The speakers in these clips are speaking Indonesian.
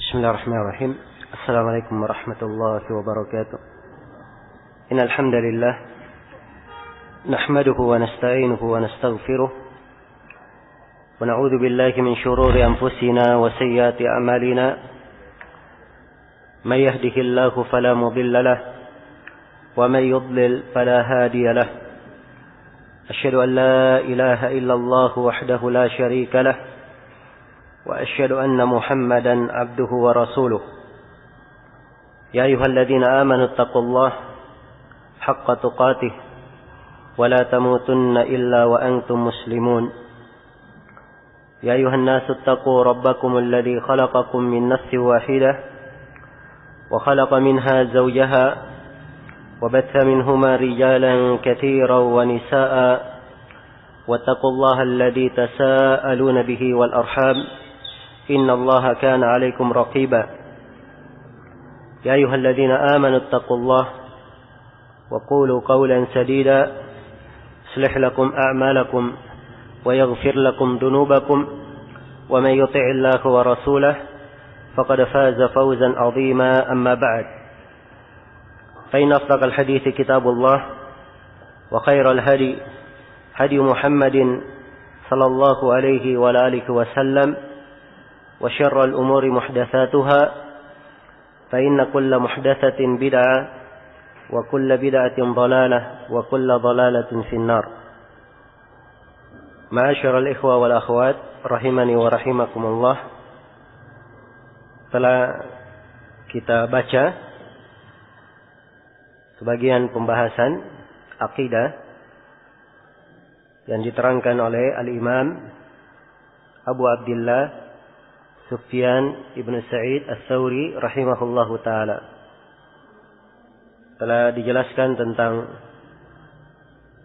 بسم الله الرحمن الرحيم. السلام عليكم ورحمة الله وبركاته. إن الحمد لله نحمده ونستعينه ونستغفره ونعوذ بالله من شرور أنفسنا وسيئات أعمالنا. من يهده الله فلا مضل له ومن يضلل فلا هادي له. أشهد أن لا إله إلا الله وحده لا شريك له وأشهد أن محمدا عبده ورسوله. يا أيها الذين آمنوا اتقوا الله حق تقاته ولا تموتن إلا وأنتم مسلمون. يا أيها الناس اتقوا ربكم الذي خلقكم من نفس واحدة وخلق منها زوجها وبث منهما رجالا كثيرا ونساء واتقوا الله الذي تساءلون به والأرحام إن الله كان عليكم رقيبا. يا أيها الذين آمنوا اتقوا الله وقولوا قولا سديدا يصلح لكم أعمالكم ويغفر لكم ذنوبكم ومن يطع الله ورسوله فقد فاز فوزا عظيما. أما بعد فإن أصدق الحديث كتاب الله وخير الهدي هدي محمد صلى الله عليه وآله وسلم وشر الأمور محدثاتها فإن كل محدثة بدعة وكل بدعة ضلالة وكل ضلالة في النار. معاشر الإخوة والأخوات rahimani wa rahimakumullah. Telah kita baca sebagian pembahasan akidah yang diterangkan oleh Al-Imam Abu Abdillah Sufyan ibn Sa'id Ats-Tsauri rahimahullahu ta'ala. Telah dijelaskan tentang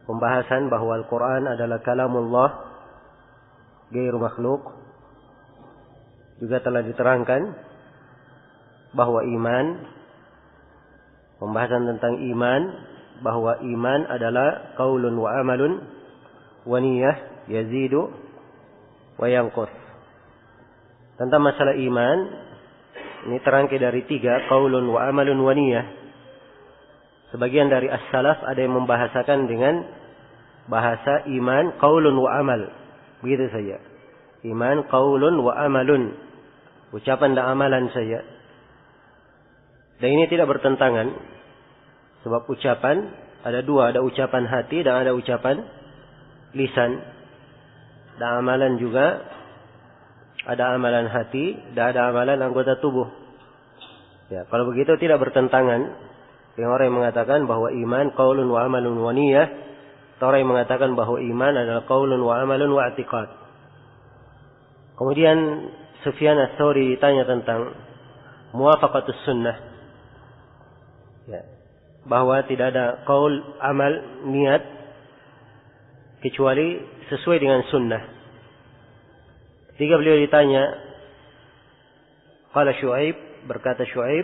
pembahasan bahwa Al-Quran adalah kalamullah ghairu makhluk. Juga telah diterangkan bahwa iman, pembahasan tentang iman, bahwa iman adalah qaulun wa amalun wa niyyah yazidu wa yanqus. Tentang masalah iman ini terangkai dari 3, qaulun wa amalun wa niyyah. Sebagian dari as-salaf ada yang membahasakan dengan bahasa iman qaulun wa amal, begitu saja. Iman qaulun wa amalun, ucapan dan amalan saja. Dan ini tidak bertentangan, sebab ucapan ada 2, ada ucapan hati dan ada ucapan lisan. Dan amalan juga ada amalan hati dan ada amalan anggota tubuh. Ya, kalau begitu tidak bertentangan dengan orang yang mengatakan bahwa iman qaulun wa amalun wa niyyah, atau orang yang mengatakan bahwa iman adalah qaulun wa amalun wa i'tiqad. Kemudian Sufyan Ats-Tsauri ditanya tentang muwafaqatus sunnah. Ya, bahwa tidak ada qaul, amal, niat kecuali sesuai dengan sunnah. Ketika beliau ditanya, qala Syu'aib, berkata Syu'aib,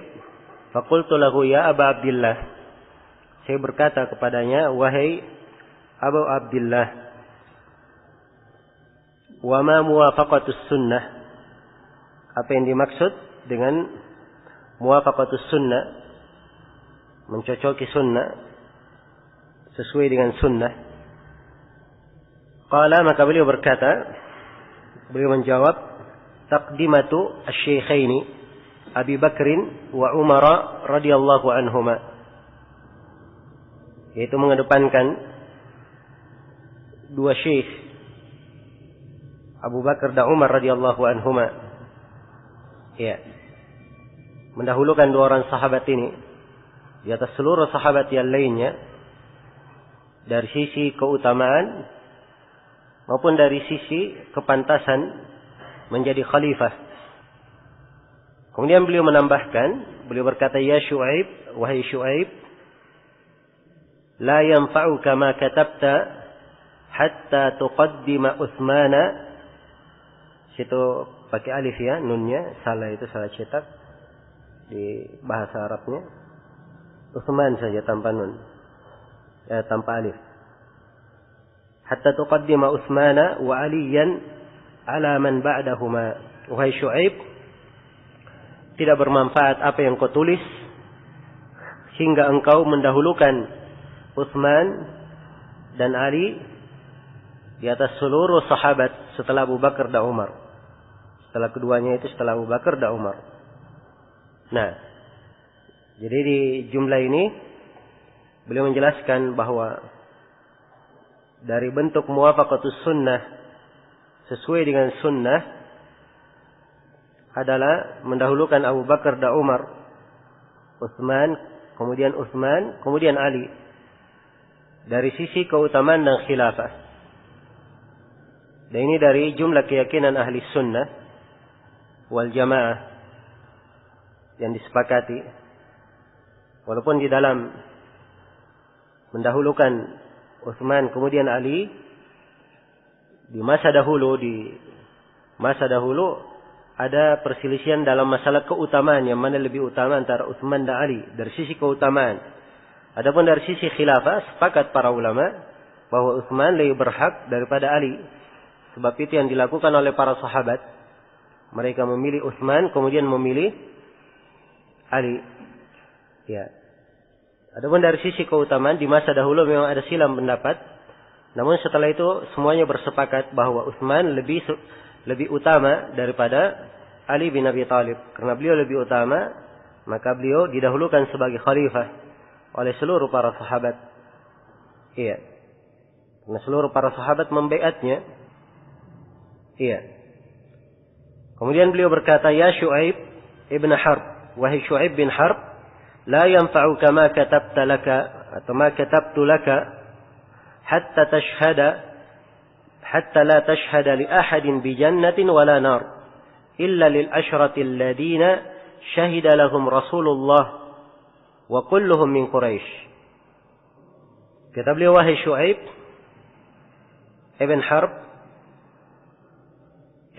faqultu lahu ya Aba Abdillah, saya berkata kepadanya, wahai Abu Abdillah, wa ma muwafaqatus sunnah, apa yang dimaksud dengan muwafaqatus sunnah, mencocoki sunnah, sesuai dengan sunnah. Qala, maka beliau berkata, beliau menjawab, taqdimatu asy-syaikhaini Abi Bakrin wa Umar radhiyallahu anhuma, yaitu mengedepankan 2 syekh, Abu Bakar dan Umar radhiyallahu anhuma. Ya, mendahulukan 2 orang sahabat ini di atas seluruh sahabat yang lainnya dari sisi keutamaan maupun dari sisi kepantasan menjadi khalifah. Kemudian beliau menambahkan, beliau berkata, ya Syu'aib, wahai Syu'aib, la yanfa'uka ma katabta hatta tuqaddima Utsmana. Situ pakai alif ya, nunnya salah, itu salah cetak di bahasa Arabnya. Utsman saja tanpa nun, tanpa alif. Hatta tuqaddima Utsmana wa Aliyan ala man ba'dahuma. Wahai Syu'aib, tidak bermanfaat apa yang kau tulis hingga engkau mendahulukan Utsman dan Ali di atas seluruh sahabat setelah Abu Bakar dan Umar. Setelah keduanya itu setelah Abu Bakar dan Umar. Nah, jadi di jumlah ini beliau menjelaskan bahwa dari bentuk muwafaqatus sunnah sesuai dengan sunnah adalah mendahulukan Abu Bakar dan Umar, Utsman, kemudian Ali. Dari sisi keutamaan dan khilafah. Dan ini dari jumlah keyakinan ahli sunnah wal jamaah yang disepakati. Walaupun di dalam mendahulukan Utsman kemudian Ali di masa dahulu ada perselisihan dalam masalah keutamaan yang mana lebih utama antara Utsman dan Ali dari sisi keutamaan. Adapun dari sisi khilafah sepakat para ulama bahwa Utsman lebih berhak daripada Ali. Sebab itu yang dilakukan oleh para sahabat. Mereka memilih Utsman kemudian memilih Ali. Ya. Adapun dari sisi keutamaan di masa dahulu memang ada silang pendapat. Namun setelah itu semuanya bersepakat bahwa Utsman lebih utama daripada Ali bin Abi Thalib. Karena beliau lebih utama, maka beliau didahulukan sebagai khalifah oleh seluruh para sahabat. Iya. Karena seluruh para sahabat membaiatnya. Iya. Kemudian beliau berkata, "Ya Syu'aib ibn Harb, wahai Syu'aib bin Harb, la yanfa'uka ma katabta laka atau ma katabtu laka hatta la tashhada li ahadin bi jannatin wala nar illa lil ashrati alladhina shahida lahum Rasulullah wa kulluhum min Quraisy." Kata beliau, wahai Syu'aib ibn Harb,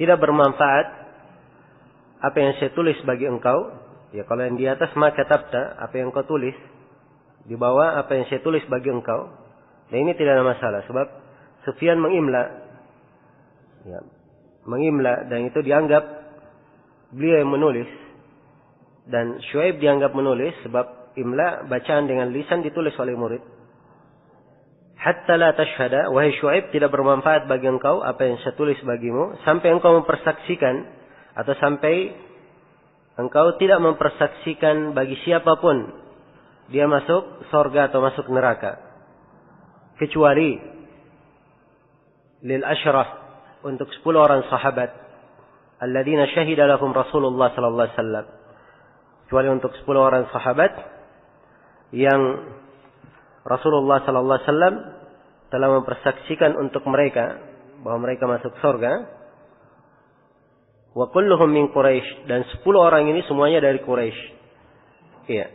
tidak bermanfaat apa yang saya tulis bagi engkau. Ya, kalau yang di atas ma katabta, apa yang kau tulis, di bawah apa yang saya tulis bagi engkau. Dan ini tidak ada masalah sebab Sufyan mengimla. Ya, mengimla dan itu dianggap beliau yang menulis. Dan Syuaib dianggap menulis sebab imla bacaan dengan lisan ditulis oleh murid. Hatta la tashhada, wahai Syuaib, tidak bermanfaat bagi engkau apa yang saya tulis bagimu sampai engkau mempersaksikan atau sampai engkau tidak mempersaksikan bagi siapapun dia masuk surga atau masuk neraka kecuali lil asyraf, untuk 10 orang sahabat alladzina syahida lahum Rasulullah sallallahu alaihi wasallam, kecuali untuk 10 orang sahabat yang Rasulullah sallallahu alaihi wasallam telah mempersaksikan untuk mereka bahwa mereka masuk surga. Wa kulluhum min Quraisy, dan 10 orang ini semuanya dari Quraisy. Iya.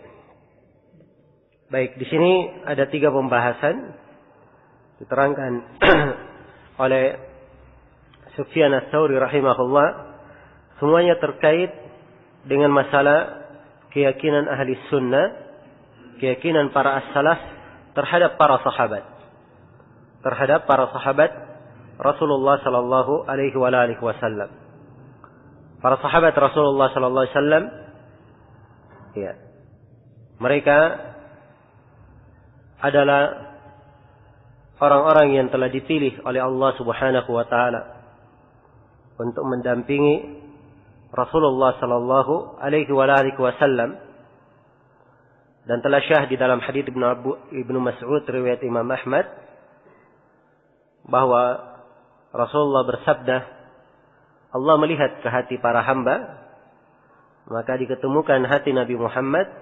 Baik, di sini ada 3 pembahasan diterangkan oleh Sufyan Ats-Tsauri rahimahullah. Semuanya terkait dengan masalah keyakinan ahli sunnah, keyakinan para as-salaf terhadap para sahabat. Terhadap para sahabat Rasulullah sallallahu alaihi wasallam. Para sahabat Rasulullah sallallahu alaihi wasallam, ya, mereka adalah orang-orang yang telah dipilih oleh Allah Subhanahu wa taala untuk mendampingi Rasulullah sallallahu alaihi wasallam, dan telah syah di dalam hadits Ibnu Mas'ud riwayat Imam Ahmad bahwa Rasulullah bersabda, Allah melihat ke hati para hamba, maka diketemukan hati Nabi Muhammad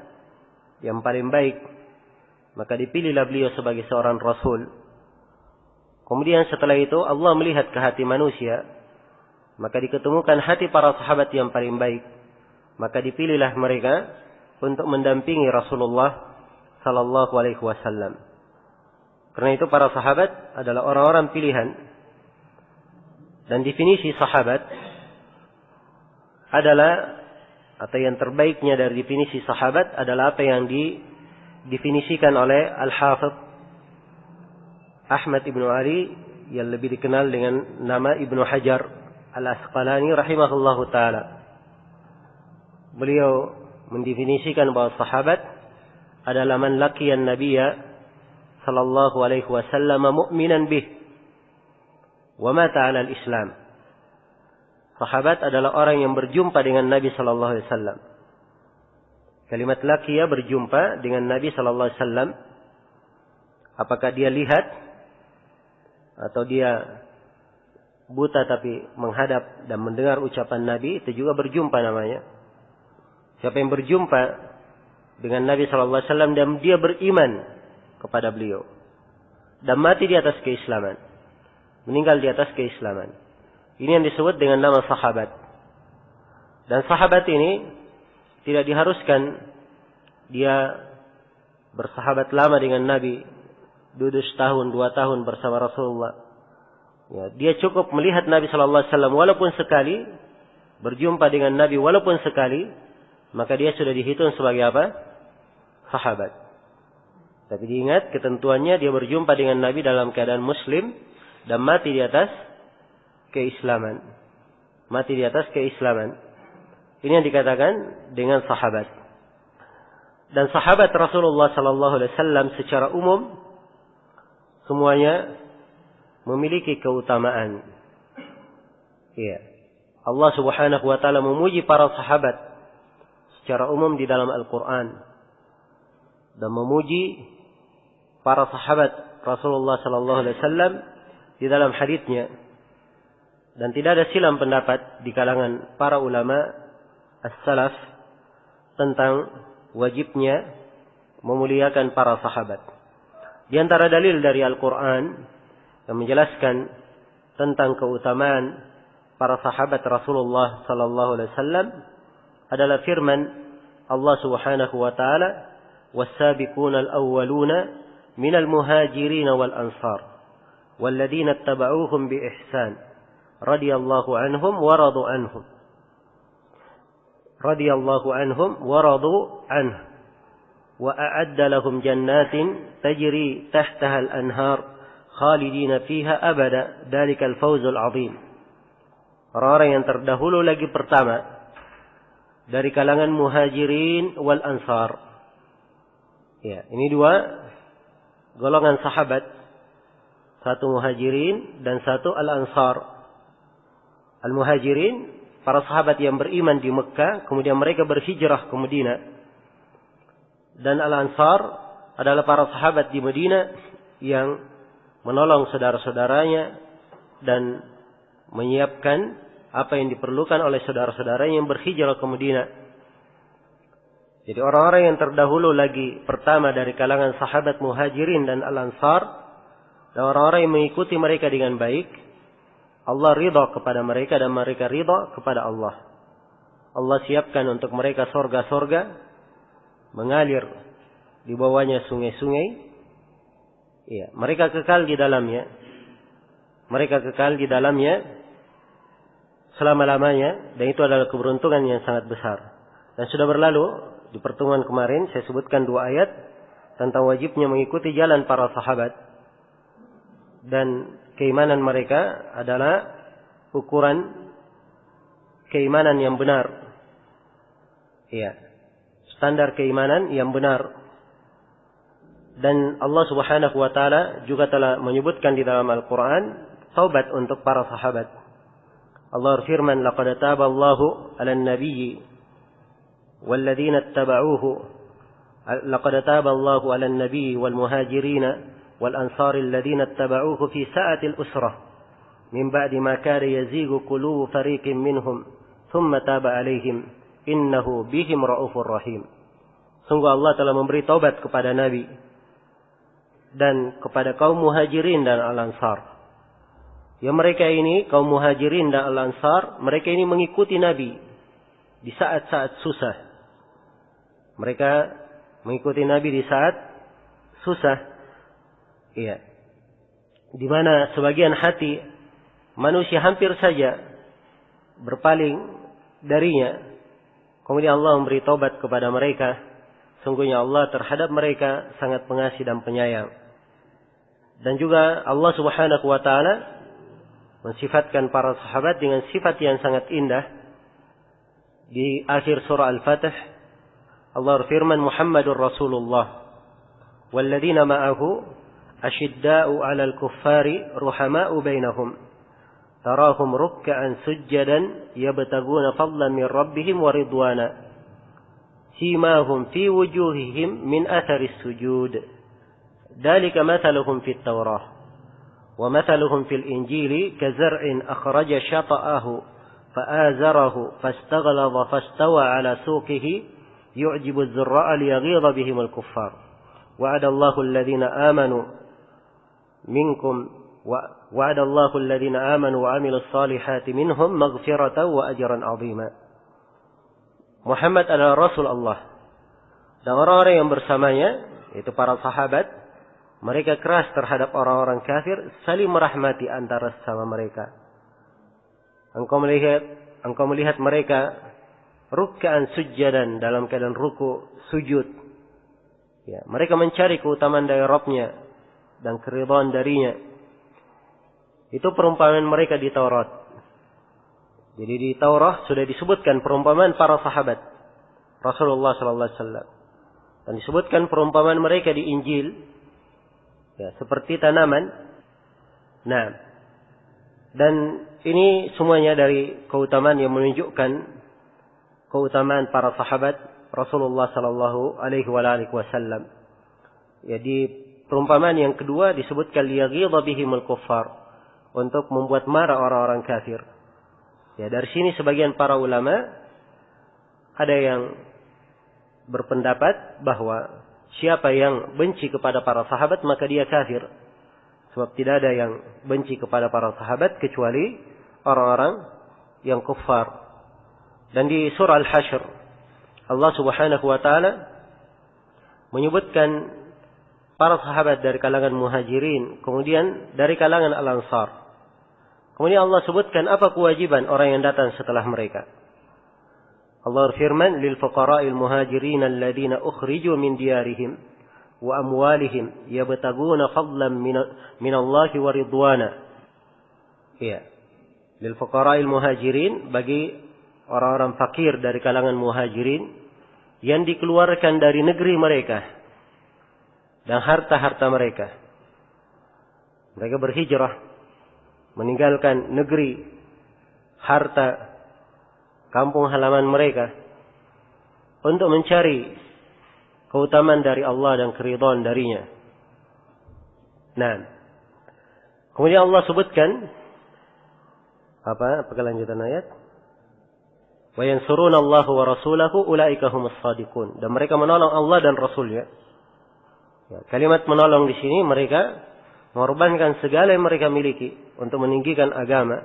yang paling baik, maka dipilihlah beliau sebagai seorang Rasul. Kemudian setelah itu Allah melihat ke hati manusia, maka diketemukan hati para sahabat yang paling baik, maka dipilihlah mereka untuk mendampingi Rasulullah sallallahu alaihi wasallam. Karena itu para sahabat adalah orang-orang pilihan. Dan definisi sahabat adalah, atau yang terbaiknya dari definisi sahabat adalah apa yang didefinisikan oleh Al-Hafidh Ahmad Ibn Ali yang lebih dikenal dengan nama Ibnu Hajar Al-Asqalani rahimahullahu ta'ala. beliau mendefinisikan bahwa sahabat adalah man laqiyan nabiyya sallallahu alaihi wasallam mu'minan bih wa mata 'ala al-islam. Sahabat adalah orang yang berjumpa dengan Nabi sallallahu alaihi wasallam. Kalimat laqiya, berjumpa dengan Nabi sallallahu alaihi wasallam. Apakah dia lihat atau dia buta tapi menghadap dan mendengar ucapan Nabi, itu juga berjumpa namanya. Siapa yang berjumpa dengan Nabi sallallahu alaihi wasallam dan dia beriman kepada beliau dan mati di atas keislaman, meninggal di atas keislaman, ini yang disebut dengan nama sahabat. Dan sahabat ini tidak diharuskan dia bersahabat lama dengan Nabi, duduk setahun, 2 tahun bersama Rasulullah. Ya, dia cukup melihat Nabi sallallahu alaihi wasallam walaupun sekali, berjumpa dengan Nabi walaupun sekali, maka dia sudah dihitung sebagai apa? Sahabat. Tapi diingat ketentuannya, dia berjumpa dengan Nabi dalam keadaan muslim dan mati di atas keislaman. Mati di atas keislaman. Ini yang dikatakan dengan sahabat. Dan sahabat Rasulullah sallallahu alaihi wasallam secara umum semuanya memiliki keutamaan. Ya. Allah Subhanahu wa taala memuji para sahabat secara umum di dalam Al-Qur'an dan memuji para sahabat Rasulullah sallallahu alaihi wasallam di dalam haditsnya. Dan tidak ada silang pendapat di kalangan para ulama as-salaf tentang wajibnya memuliakan para sahabat. Di antara dalil dari Al-Quran yang menjelaskan tentang keutamaan para sahabat Rasulullah sallallahu alaihi wasallam adalah firman Allah Subhanahu wa taala, "Was-sabiquna al-awwaluna minal muhajirin wal ansar walladzina ittaba'uuhum bi ihsan radhiyallahu anhum wa radu anhum." Radhiyallahu anhum wa radu anhu. وَأَعَدَّ لَهُمْ جَنَّاتٍ تَجْرِي تَحْتَهَا الْأَنْهَارُ خَالِدِينَ فِيهَا أَبَدًا ذَلِكَ الْفَوْزُ الْعَظِيمُ. Orang-orang yang terdahulu lagi pertama dari kalangan muhajirin wal ansar. Ya, ini 2 golongan sahabat. 1 muhajirin dan 1 al-ansar. Al-muhajirin, para sahabat yang beriman di Mekah, kemudian mereka berhijrah ke Madinah. Dan al-ansar adalah para sahabat di Madinah yang menolong saudara-saudaranya dan menyiapkan apa yang diperlukan oleh saudara-saudaranya yang berhijrah ke Madinah. Jadi orang-orang yang terdahulu lagi pertama dari kalangan sahabat muhajirin dan al-ansar, dan orang-orang yang mengikuti mereka dengan baik, Allah ridha kepada mereka dan mereka ridha kepada Allah. Allah siapkan untuk mereka sorga-sorga, mengalir di bawahnya sungai-sungai. Iya, mereka kekal di dalamnya. Mereka kekal di dalamnya selama-lamanya, dan itu adalah keberuntungan yang sangat besar. Dan sudah berlalu di pertemuan kemarin saya sebutkan 2 ayat tentang wajibnya mengikuti jalan para sahabat. Dan keimanan mereka adalah ukuran keimanan yang benar. Iya. Standar keimanan yang benar. Dan Allah Subhanahu wa taala juga telah menyebutkan di dalam Al-Qur'an taubat untuk para sahabat. Allah berfirman, "Laqad taballahu 'alan nabiyyi walladzina ittaba'uuhu laqad taballahu 'alan nabiyyi wal muhajirin wal ansari alladzina ittaba'uuhu fi sa'atil usrah min ba'di ma kana yazighu qulubu fariqin minhum thumma taba 'alaihim innahu bihim raufur rahim." Sungguh Allah telah memberi taubat kepada Nabi dan kepada kaum muhajirin dan al-ansar. Ya, mereka ini, kaum muhajirin dan al-ansar, mereka ini mengikuti Nabi di saat-saat susah. Mereka mengikuti Nabi di saat susah. Iya. Di mana sebagian hati manusia hampir saja berpaling darinya. Kemudian Allah memberi taubat kepada mereka. Sungguhnya Allah terhadap mereka sangat pengasih dan penyayang. Dan juga Allah Subhanahu wa taala mensifatkan para sahabat dengan sifat yang sangat indah, di akhir surah Al-Fatih Allah berfirman Muhammadur Rasulullah walladzina ma'ahu asyidda'u 'alal kuffari ruhama'u bainahum tarahum ruk'an sujjadan yabtaguna fadlan min rabbihim wa ridwana simahum fi wujuhihim min atharis sujud dzalika mathaluhum fit Taurah wa mathaluhum fil Injili kazar'in akhraja shata'ahu fa'azarahu fastaghladha fastawa 'ala suqihi yu'jibu az-zurra'a liyaghidha bihim al-kuffar wa'ada Allahu alladhina amanu minkum وعد الله الذين آمنوا وعملوا الصالحات منهم مغفرة وأجرا عظيما. Muhammad adalah Rasul Allah. Dan orang-orang yang bersamanya, itu para sahabat, mereka keras terhadap orang-orang kafir, saling merahmati antara sesama mereka. Engkau melihat mereka ruk'an sujjadan, dalam keadaan ruku, sujud. Ya, mereka mencari keutamaan dari Rabb-nya dan keridhaan darinya. Itu perumpamaan mereka di Taurat. Jadi di Taurat sudah disebutkan perumpamaan para sahabat Rasulullah sallallahu alaihi wasallam. Dan disebutkan perumpamaan mereka di Injil. Ya, seperti tanaman. Nah, dan ini semuanya dari keutamaan yang menunjukkan keutamaan para sahabat Rasulullah sallallahu alaihi wasallam. Ya, di perumpamaan yang kedua disebutkan liyaghidha bihimul kuffar, untuk membuat marah orang-orang kafir. Ya, dari sini sebagian para ulama ada yang berpendapat bahwa siapa yang benci kepada para sahabat maka dia kafir. Sebab tidak ada yang benci kepada para sahabat kecuali orang-orang yang kufar. Dan di surah Al-Hasyr Allah Subhanahu wa taala menyebutkan para sahabat dari kalangan Muhajirin, kemudian dari kalangan Al-Ansar. Kemudian Allah sebutkan apa kewajiban orang yang datang setelah mereka. Allah berfirman, "Lil fuqara'il muhajirin alladziina ukhriju min diyarihim wa amwalihim yabtaguna fadlan min Allahi wa ridwana." Ya. Lil fuqara'il muhajirin, bagi orang-orang fakir dari kalangan muhajirin yang dikeluarkan dari negeri mereka dan harta-harta mereka. Mereka berhijrah meninggalkan negeri, harta, kampung halaman mereka untuk mencari keutamaan dari Allah dan keridhaan darinya. Nah, kemudian Allah sebutkan apa kelanjutan ayat? Wa yansuruna Allah wa rasulahu ulaika humus shadiqun. Dan mereka menolong Allah dan Rasulnya. Ya, kalimat menolong di sini mereka mengorbankan segala yang mereka miliki untuk meninggikan agama.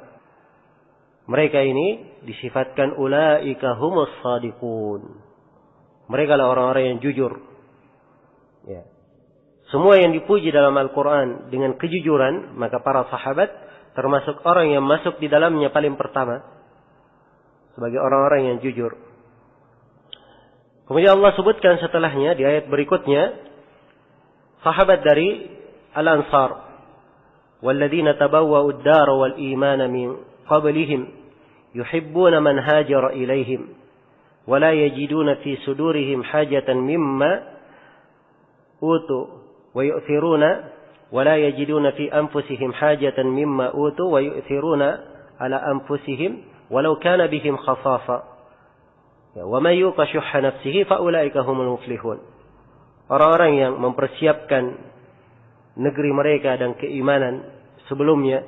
Mereka ini disifatkan ulaika humus shadiqun. Mereka adalah orang-orang yang jujur. Ya. Semua yang dipuji dalam Al-Quran dengan kejujuran, maka para sahabat termasuk orang yang masuk di dalamnya paling pertama sebagai orang-orang yang jujur. Kemudian Allah sebutkan setelahnya di ayat berikutnya sahabat dari Al-Ansar, walladzina tabawwa'u ad-dara wal imana min qablihim yuhibbuna man hajara ilaihim wa la yajiduna fi sudurihim hajatan mimma utu wa yu'thiruna wa la yajiduna fi anfusihim hajatan mimma utu wa yu'thiruna ala anfusihim walau kana bihim khasasa wa man yuqa shuhha nafsihi fa ulaika humul muflihun. Orang-orang yang mempersiapkan negeri mereka dan keimanan sebelumnya,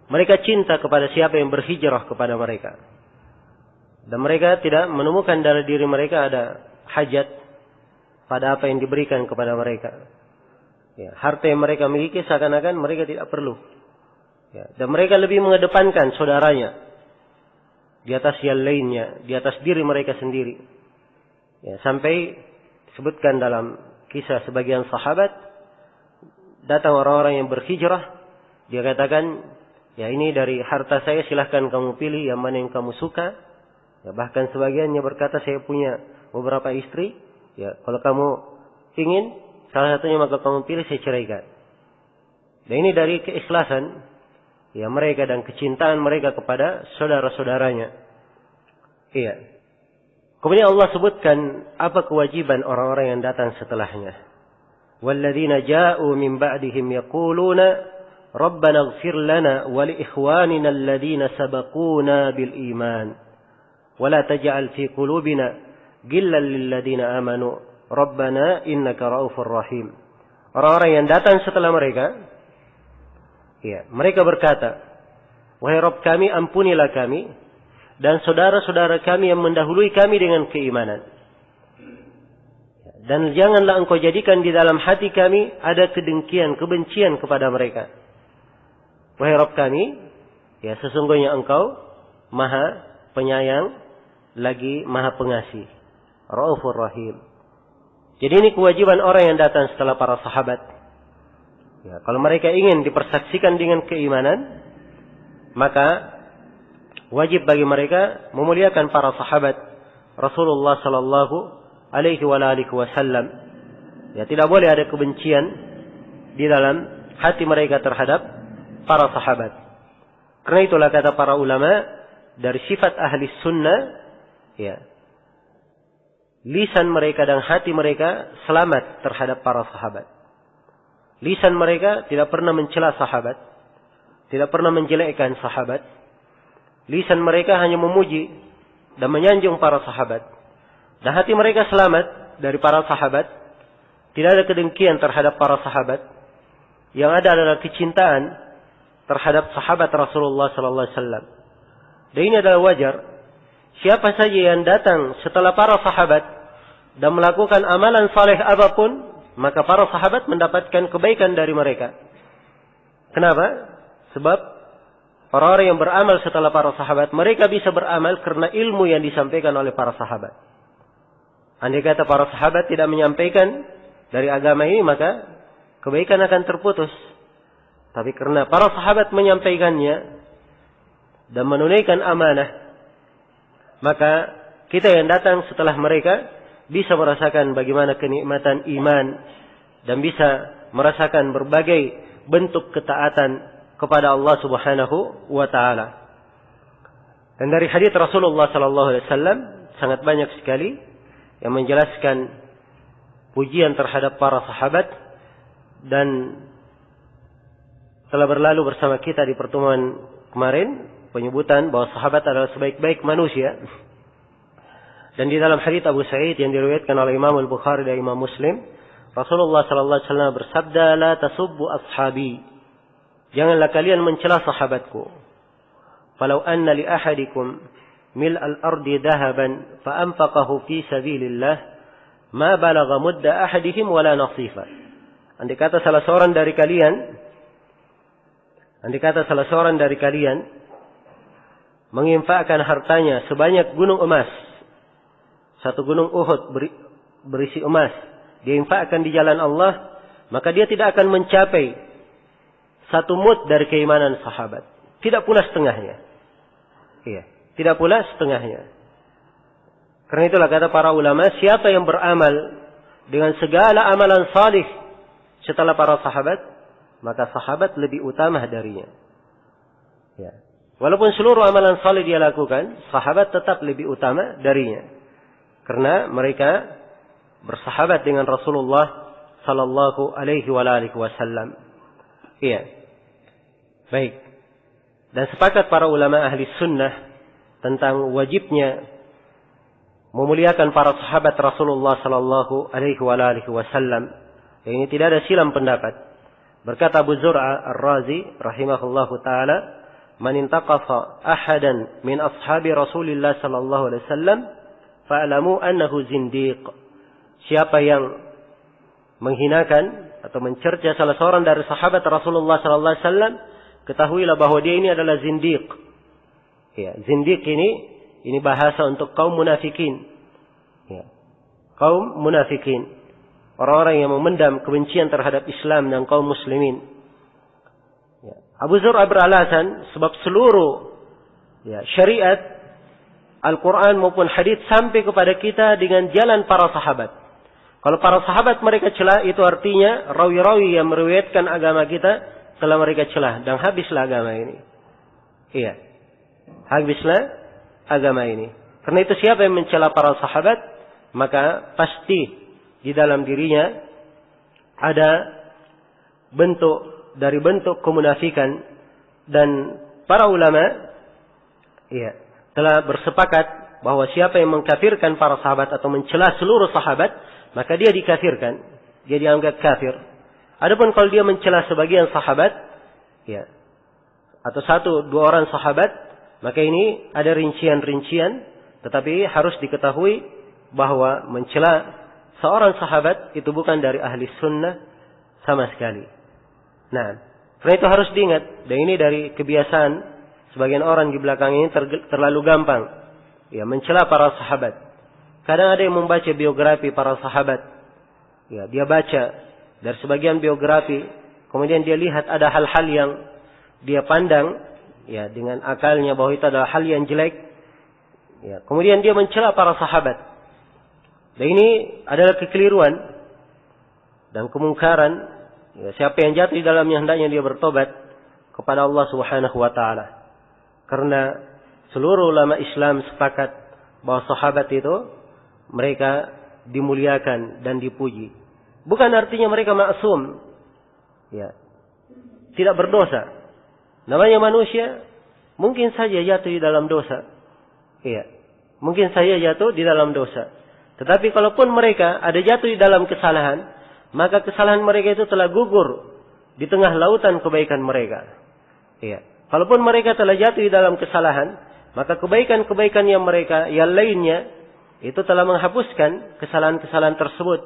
mereka cinta kepada siapa yang berhijrah kepada mereka. Dan mereka tidak menemukan dari diri mereka ada hajat pada apa yang diberikan kepada mereka. Ya, harta yang mereka miliki seakan-akan mereka tidak perlu. Ya, dan mereka lebih mengedepankan saudaranya di atas yang lainnya, di atas diri mereka sendiri. Ya, sampai disebutkan dalam kisah sebagian sahabat, datang orang-orang yang berhijrah, dia katakan, ya ini dari harta saya, silahkan kamu pilih yang mana yang kamu suka. Ya, bahkan sebagiannya berkata, saya punya beberapa istri, ya kalau kamu ingin salah satunya maka kamu pilih, saya ceraikan. Dan ini dari keikhlasan ya mereka dan kecintaan mereka kepada saudara-saudaranya. Iya. Kemudian Allah sebutkan apa kewajiban orang-orang yang datang setelahnya. Walladzina ja'u min ba'dihim yaquluna Rabbana ighfir lana wa li ikhwanina alladhina sabaquna bil iman wa la taj'al fi qulubina ghillan lil ladzina amanu Rabbana innaka ra'ufur rahim. Orang-orang yang datang setelah mereka, ya, mereka berkata, wahai Rabb kami, ampunilah kami dan saudara-saudara kami yang mendahului kami dengan keimanan. Dan janganlah engkau jadikan di dalam hati kami ada kedengkian, kebencian kepada mereka. Wahai Rabb kami, ya sesungguhnya engkau maha penyayang lagi maha pengasih. Raufur Rahim. Jadi ini kewajiban orang yang datang setelah para sahabat. Ya, kalau mereka ingin dipersaksikan dengan keimanan, maka wajib bagi mereka memuliakan para sahabat Rasulullah sallallahu alaihi wasallam. Ya, tidak boleh ada kebencian di dalam hati mereka terhadap para sahabat. Karena itulah kata para ulama, dari sifat ahli sunnah, ya, lisan mereka dan hati mereka selamat terhadap para sahabat. Lisan mereka tidak pernah mencela sahabat, tidak pernah menjelekkan sahabat. Lisan mereka hanya memuji dan menyanjung para sahabat. Dan hati mereka selamat dari para sahabat. Tidak ada kedengkian terhadap para sahabat. Yang ada adalah kecintaan terhadap sahabat Rasulullah sallallahu alaihi wasallam. Dan ini adalah wajar. Siapa saja yang datang setelah para sahabat dan melakukan amalan saleh apapun, maka para sahabat mendapatkan kebaikan dari mereka. Kenapa? Sebab orang-orang yang beramal setelah para sahabat, mereka bisa beramal karena ilmu yang disampaikan oleh para sahabat. Andai kata para sahabat tidak menyampaikan dari agama ini, maka kebaikan akan terputus. Tapi karena para sahabat menyampaikannya dan menunaikan amanah, maka kita yang datang setelah mereka bisa merasakan bagaimana kenikmatan iman dan bisa merasakan berbagai bentuk ketaatan kepada Allah Subhanahu wa taala. Dan dari hadis Rasulullah sallallahu alaihi wasallam sangat banyak sekali yang menjelaskan pujian terhadap para sahabat, dan telah berlalu bersama kita di pertemuan kemarin penyebutan bahwa sahabat adalah sebaik-baik manusia. Dan di dalam hadits Abu Sa'id yang diriwayatkan oleh Imam Al-Bukhari dan Imam Muslim, Rasulullah sallallahu alaihi wasallam bersabda, "La tasubbu ashabi." Janganlah kalian mencela sahabatku. "Falau anna li ahadikum mil al-ardi dhahaban fa anfaqahu fi sabilillah, ma balagha mudda ahadihim wala nasifa." Andai kata salah seorang dari kalian menginfakkan hartanya sebanyak gunung emas, satu gunung Uhud berisi emas, dia infakkan di jalan Allah, maka dia tidak akan mencapai satu mud dari keimanan sahabat. Tidak pula setengahnya. Iya, tidak pula setengahnya. Karena itulah kata para ulama, siapa yang beramal dengan segala amalan salih setelah para sahabat, maka sahabat lebih utama darinya. Ya. Walaupun seluruh amalan salih dia lakukan, sahabat tetap lebih utama darinya. Karena mereka bersahabat dengan Rasulullah sallallahu alaihi wasallam. Iya. Baik. Dan sepakat para ulama ahli sunnah tentang wajibnya memuliakan para sahabat Rasulullah sallallahu alaihi wasallam. Ini tidak ada silang pendapat. Berkata Abu Zur'a Ar-Razi rahimahullahu taala, "Man intaqasa ahadan min ashabi Rasulillah sallallahu alaihi wasallam, fa'lamu annahu zindiq." Siapa yang menghinakan atau mencerca salah seorang dari sahabat Rasulullah sallallahu alaihi wasallam, ketahuilah bahwa dia ini adalah zindiq. Ya, zindiq ini bahasa untuk kaum munafikin. Ya. Kaum munafikin. Orang-orang yang memendam kebencian terhadap Islam dan kaum muslimin. Ya. Abu Zur'a beralasan sebab seluruh syariat Al-Quran maupun hadits sampai kepada kita dengan jalan para sahabat. Kalau para sahabat mereka celah, itu artinya rawi-rawi yang meriwayatkan agama kita telah mereka celah, dan habislah agama ini. Iya, habislah agama ini. Karena itu siapa yang mencela para sahabat, maka pasti di dalam dirinya ada bentuk dari bentuk kemunafikan. Dan para ulama telah bersepakat bahwa siapa yang mengkafirkan para sahabat atau mencela seluruh sahabat, maka dia dikafirkan, dia dianggap kafir. Adapun kalau dia mencela sebagian sahabat, atau 1-2 orang sahabat, maka ini ada rincian-rincian, tetapi harus diketahui bahwa mencela seorang sahabat itu bukan dari ahli sunnah sama sekali. Nah, karena itu harus diingat, dan ini dari kebiasaan sebagian orang di belakang ini terlalu gampang mencela para sahabat. Kadang ada yang membaca biografi para sahabat, dia baca dari sebagian biografi, kemudian dia lihat ada hal-hal yang dia pandang dengan akalnya bahwa itu adalah hal yang jelek, kemudian dia mencela para sahabat. Dan ini adalah kekeliruan dan kemungkaran. Siapa yang jatuh di dalamnya hendaknya dia bertobat kepada Allah Subhanahu wa taala. Karena seluruh ulama Islam sepakat bahwa sahabat itu mereka dimuliakan dan dipuji. Bukan artinya mereka maksum, tidak berdosa. Namanya manusia, mungkin saja jatuh di dalam dosa. Mungkin saja jatuh di dalam dosa. Tetapi kalaupun mereka ada jatuh di dalam kesalahan, maka kesalahan mereka itu telah gugur di tengah lautan kebaikan mereka. Kalaupun mereka telah jatuh di dalam kesalahan, maka kebaikan-kebaikan yang mereka yang lainnya itu telah menghapuskan kesalahan-kesalahan tersebut.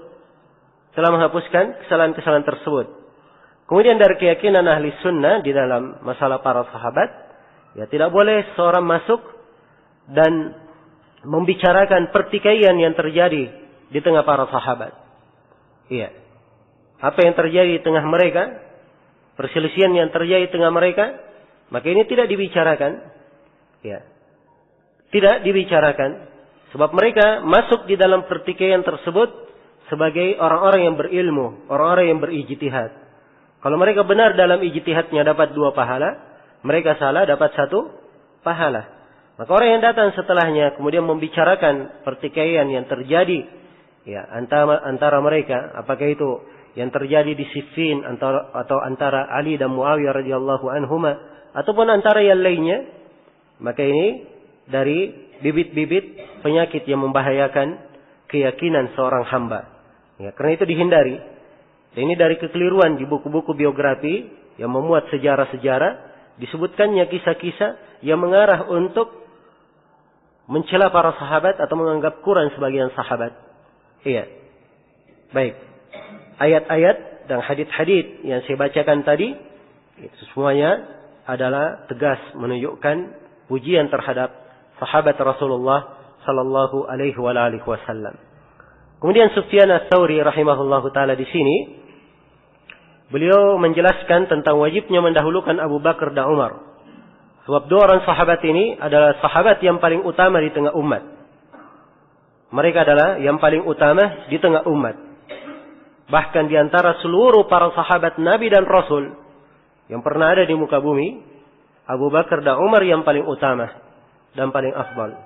Kemudian dari keyakinan ahli sunnah di dalam masalah para sahabat, tidak boleh seorang masuk dan membicarakan pertikaian yang terjadi di tengah para sahabat. Apa yang terjadi di tengah mereka, perselisihan yang terjadi di tengah mereka, maka ini tidak dibicarakan. Tidak dibicarakan. Sebab mereka masuk di dalam pertikaian tersebut sebagai orang-orang yang berilmu, orang-orang yang berijtihad. Kalau mereka benar dalam ijtihadnya dapat 2 pahala, mereka salah dapat 1 pahala. Maka orang yang datang setelahnya kemudian membicarakan pertikaian yang terjadi antara mereka, apakah itu yang terjadi di Siffin atau antara Ali dan Muawiyah radhiyallahu anhuma ataupun antara yang lainnya, maka ini dari bibit-bibit penyakit yang membahayakan keyakinan seorang hamba. Karena itu dihindari. Dan ini dari kekeliruan di buku-buku biografi yang memuat sejarah-sejarah, disebutkannya kisah-kisah yang mengarah untuk mencela para sahabat atau menganggap kurang sebagian sahabat. Baik. Ayat-ayat dan hadits-hadits yang saya bacakan tadi, itu semuanya adalah tegas menunjukkan pujian terhadap sahabat Rasulullah sallallahu alaihi wasallam. Kemudian Sufyan Ats-Tsauri rahimahullahu taala di sini beliau menjelaskan tentang wajibnya mendahulukan Abu Bakar dan Umar. Sebab 2 orang sahabat ini adalah sahabat yang paling utama di tengah umat. Mereka adalah yang paling utama di tengah umat. Bahkan di antara seluruh para sahabat Nabi dan Rasul yang pernah ada di muka bumi, Abu Bakar dan Umar yang paling utama dan paling afdal.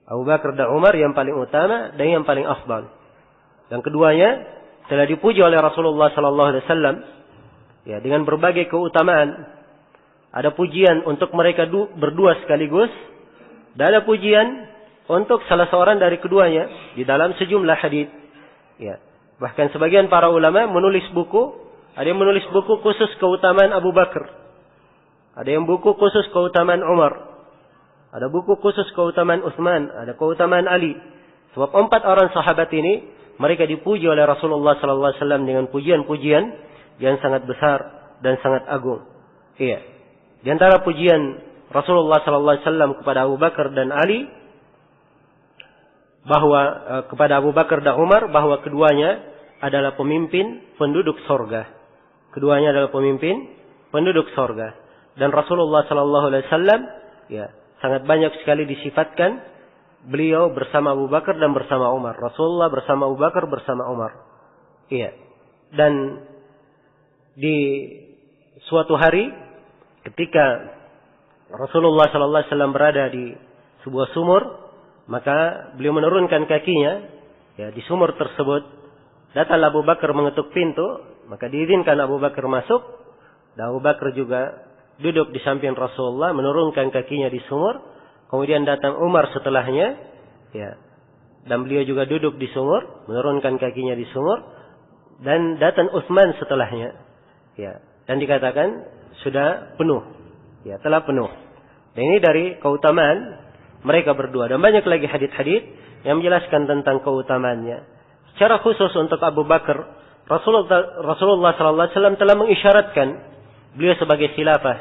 Abu Bakar dan Umar yang paling utama dan yang paling afdal. Dan keduanya telah dipuji oleh Rasulullah sallallahu alaihi wasallam dengan berbagai keutamaan. Ada pujian untuk mereka berdua sekaligus, dan ada pujian untuk salah seorang dari keduanya di dalam sejumlah hadits. Bahkan sebagian para ulama menulis buku, ada yang menulis buku khusus keutamaan Abu Bakar, ada yang buku khusus keutamaan Umar, ada buku khusus keutamaan Utsman, ada keutamaan Ali. Sebab 4 orang sahabat ini mereka dipuji oleh Rasulullah sallallahu alaihi wasallam dengan pujian-pujian yang sangat besar dan sangat agung. Di antara pujian Rasulullah sallallahu alaihi wasallam kepada Abu Bakar dan Ali, bahwa kepada Abu Bakar dan Umar, bahwa keduanya adalah pemimpin penduduk sorga. Keduanya adalah pemimpin penduduk sorga. Dan Rasulullah sallallahu alaihi wasallam sangat banyak sekali disifatkan beliau bersama Abu Bakar dan bersama Umar. Rasulullah bersama Abu Bakar bersama Umar. Dan di suatu hari ketika Rasulullah sallallahu alaihi wasallam berada di sebuah sumur, maka beliau menurunkan kakinya, ya, di sumur tersebut. Datang Abu Bakar mengetuk pintu, maka diizinkan Abu Bakar masuk, dan Abu Bakar juga duduk di samping Rasulullah, menurunkan kakinya di sumur. Kemudian datang Umar setelahnya, ya, dan beliau juga duduk di sumur, menurunkan kakinya di sumur. Dan datang Utsman setelahnya, ya, dan dikatakan sudah penuh, ya, telah penuh. Dan ini dari keutamaan mereka berdua. Dan banyak lagi hadits-hadits yang menjelaskan tentang keutamaannya. Secara khusus untuk Abu Bakar, Rasulullah SAW telah mengisyaratkan beliau sebagai khilafah,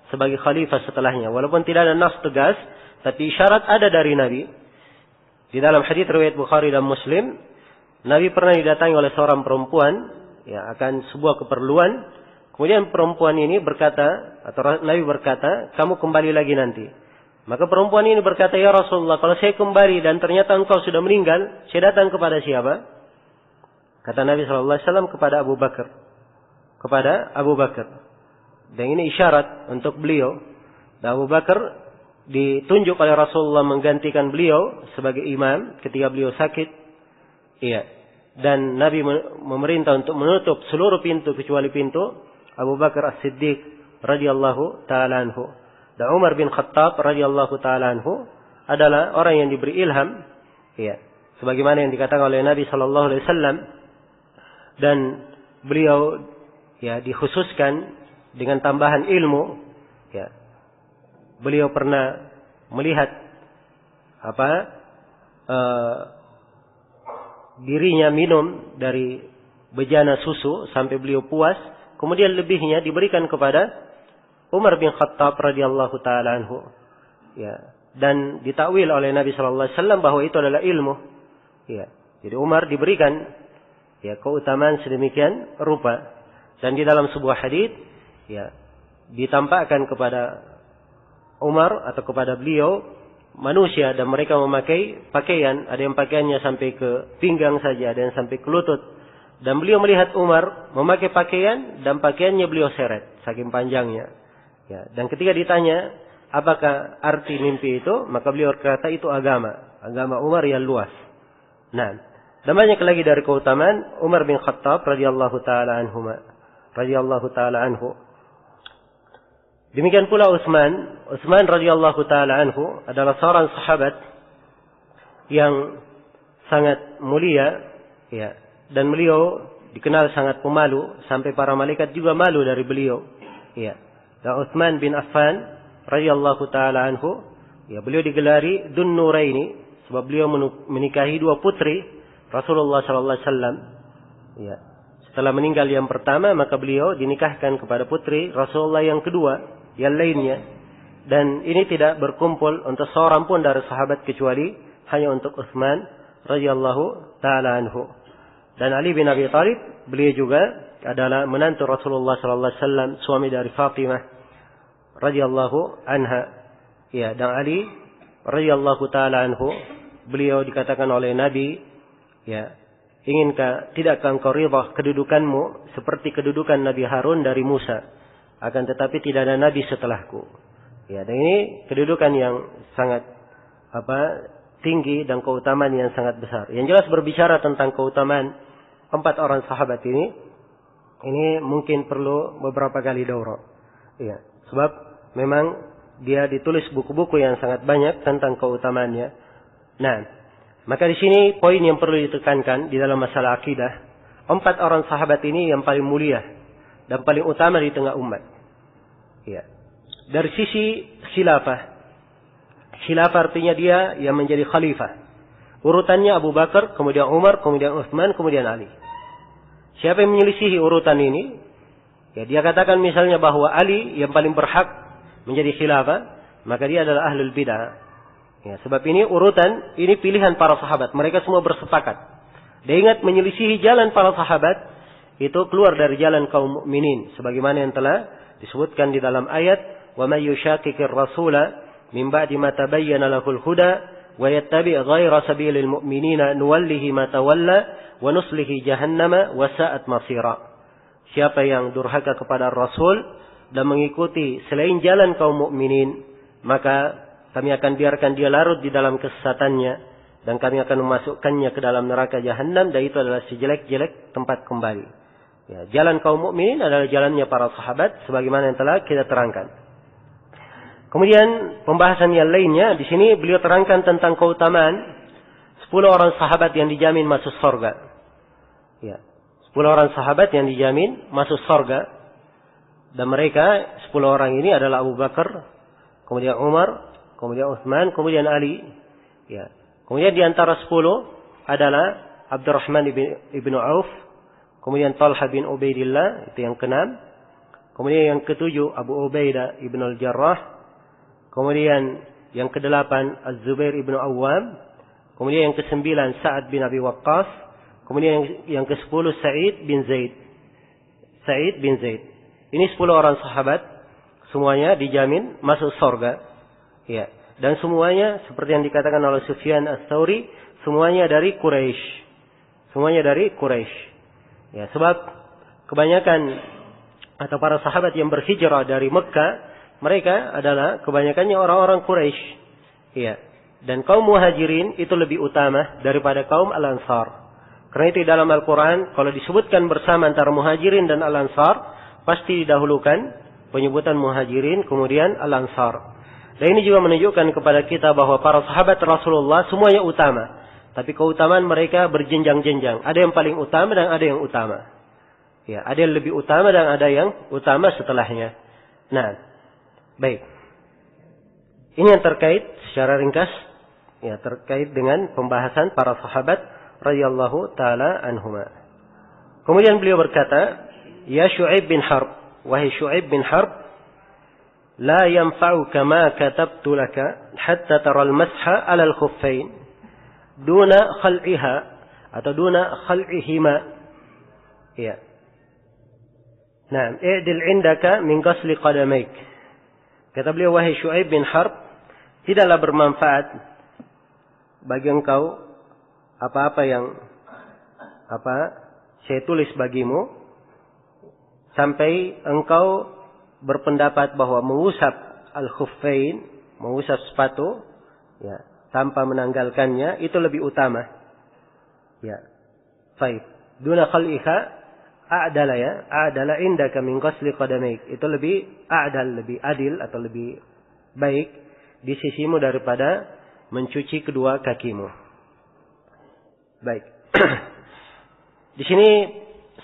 sebagai khalifah setelahnya. Walaupun tidak ada nas tegas, tapi isyarat ada dari Nabi. Di dalam hadits riwayat Bukhari dan Muslim, Nabi pernah didatangi oleh seorang perempuan, ya, akan sebuah keperluan. Kemudian perempuan ini berkata, atau Nabi berkata, kamu kembali lagi nanti. Maka perempuan ini berkata, ya Rasulullah, kalau saya kembali dan ternyata engkau sudah meninggal, saya datang kepada siapa? Kata Nabi SAW kepada Abu Bakar. Kepada Abu Bakar. Dan ini isyarat untuk beliau. Dan Abu Bakar ditunjuk oleh Rasulullah menggantikan beliau sebagai imam ketika beliau sakit. Iya. Dan Nabi memerintah untuk menutup seluruh pintu kecuali pintu Abu Bakar As-Siddiq radhiyallahu ta'ala anhu. Dan Umar bin Khattab radhiyallahu ta'ala anhu adalah orang yang diberi ilham, ya, sebagaimana yang dikatakan oleh Nabi sallallahu alaihi wasallam, dan beliau, ya, dikhususkan dengan tambahan ilmu, ya. Beliau pernah melihat dirinya minum dari bejana susu sampai beliau puas, kemudian lebihnya diberikan kepada Umar bin Khattab radhiyallahu taala anhu. Ya, dan ditakwil oleh Nabi sallallahu alaihi wasallam bahwa itu adalah ilmu. Ya. Jadi Umar diberikan, ya, keutamaan sedemikian rupa. Dan di dalam sebuah hadis, ya, ditampakkan kepada Umar atau kepada beliau manusia dan mereka memakai pakaian, ada yang pakaiannya sampai ke pinggang saja, ada yang sampai ke lutut. Dan beliau melihat Umar memakai pakaian dan pakaiannya beliau seret saking panjangnya. Ya, dan ketika ditanya apakah arti mimpi itu, maka beliau berkata itu agama Umar yang luas. Nah, dan banyak lagi dari keutamaan Umar bin Khattab radhiyallahu taala anhu. Demikian pula Utsman radhiyallahu taala anhu adalah seorang sahabat yang sangat mulia, ya, dan beliau dikenal sangat pemalu sampai para malaikat juga malu dari beliau, ya. Dan Utsman bin Affan radhiyallahu taala anhu, ya, beliau digelari Dzun Nuraini sebab beliau menikahi dua putri Rasulullah sallallahu alaihi wasallam. Ya. Setelah meninggal yang pertama, maka beliau dinikahkan kepada putri Rasulullah yang kedua, yang lainnya. Dan ini tidak berkumpul untuk seorang pun dari sahabat kecuali hanya untuk Utsman radhiyallahu taala anhu. Dan Ali bin Abi Thalib, beliau juga adalah menantu Rasulullah sallallahu alaihi wasallam, suami dari Fatimah radhiyallahu anha. Ya, dan Ali radhiyallahu taala anhu, beliau dikatakan oleh Nabi, ya, tidakkah engkau ridha kedudukanmu seperti kedudukan Nabi Harun dari Musa, akan tetapi tidak ada nabi setelahku. Ya, dan ini kedudukan yang sangat tinggi dan keutamaan yang sangat besar. Yang jelas berbicara tentang keutamaan 4 orang sahabat ini mungkin perlu beberapa kali daurah. Ya, sebab memang dia ditulis buku-buku yang sangat banyak tentang keutamaannya. Nah, maka di sini poin yang perlu ditekankan di dalam masalah akidah, 4 orang sahabat ini yang paling mulia dan paling utama di tengah umat. Ya. Dari sisi khilafah artinya dia yang menjadi khalifah. Urutannya Abu Bakar, kemudian Umar, kemudian Utsman, kemudian Ali. Siapa yang menyelisihi urutan ini? Ya, dia katakan misalnya bahwa Ali yang paling berhak menjadi khilafah, maka dia adalah ahlul bid'ah. Ya, sebab ini urutan, ini pilihan para sahabat. Mereka semua bersepakat. Dan ingat, menyelisihi jalan para sahabat itu keluar dari jalan kaum mukminin, sebagaimana yang telah disebutkan di dalam ayat, "Wa may yushaqiqir rasula min ba'di ma tabayyana lahul huda wa yattabi' ghayra sabilil mu'minina nuwallihi ma tawalla wa nuslihi jahannama wa sa'at masira." Siapa yang durhaka kepada Rasul dan mengikuti selain jalan kaum mukminin, maka kami akan biarkan dia larut di dalam kesesatannya, dan kami akan memasukkannya ke dalam neraka jahanam, dan itu adalah sejelek-jelek tempat kembali. Ya, jalan kaum mukminin adalah jalannya para sahabat, sebagaimana yang telah kita terangkan. Kemudian pembahasan yang lainnya di sini beliau terangkan tentang keutamaan 10 orang sahabat yang dijamin masuk surga. Ya, 10 orang sahabat yang dijamin masuk surga, dan mereka 10 orang ini adalah Abu Bakar, kemudian Umar, kemudian Utsman, kemudian Ali. Ya. Kemudian di antara 10 adalah Abdurrahman ibn Auf, kemudian Talha bin Ubaidillah, itu yang ke-6. Kemudian yang ke-7 Abu Ubaidah ibn al-Jarrah, kemudian yang ke-8 Az-Zubair ibn Awwam, kemudian yang ke-9 Sa'ad bin Abi Waqqas, kemudian yang ke-10 Sa'id bin Zaid. Ini 10 orang sahabat, semuanya dijamin masuk surga. Ya, dan semuanya seperti yang dikatakan oleh Sufyan Ats-Tsauri, semuanya dari Quraisy. Ya, sebab kebanyakan atau para sahabat yang berhijrah dari Mekah, mereka adalah kebanyakannya orang-orang Quraisy. Ya. Dan kaum Muhajirin itu lebih utama daripada kaum Al-Ansar. Karena itu dalam Al-Quran, kalau disebutkan bersama antara Muhajirin dan Al-Ansar, pasti didahulukan penyebutan Muhajirin, kemudian Al-Ansar. Dan ini juga menunjukkan kepada kita bahwa para sahabat Rasulullah semuanya utama. Tapi keutamaan mereka berjenjang-jenjang. Ada yang paling utama dan ada yang utama. Ya, ada yang lebih utama dan ada yang utama setelahnya. Nah, baik. Ini yang terkait secara ringkas, ya, terkait dengan pembahasan para sahabat radhiyallahu taala anhuma. Kemudian beliau berkata, "Ya Syu'aib bin Harb, wahai Syu'aib bin Harb, la yanfa'uka ma katabtu laka hatta tara al-masha 'ala al-khuffain duna khal'iha atau duna khal'ihima." Ya. Nah, i'dil 'indaka min ghasli qadamaik. Kata beliau, wahai Syu'aib bin Harb, tidaklah bermanfaat bagi engkau apa-apa yang saya tulis bagimu sampai engkau berpendapat bahwa mengusap al-khuffain, mengusap sepatu, ya, tanpa menanggalkannya itu lebih utama. Ya. Baik. Duna khal'iha a'dala indaka min ghasli qadamaik. Itu lebih lebih adil atau lebih baik di sisimu daripada mencuci kedua kakimu. Baik. Di sini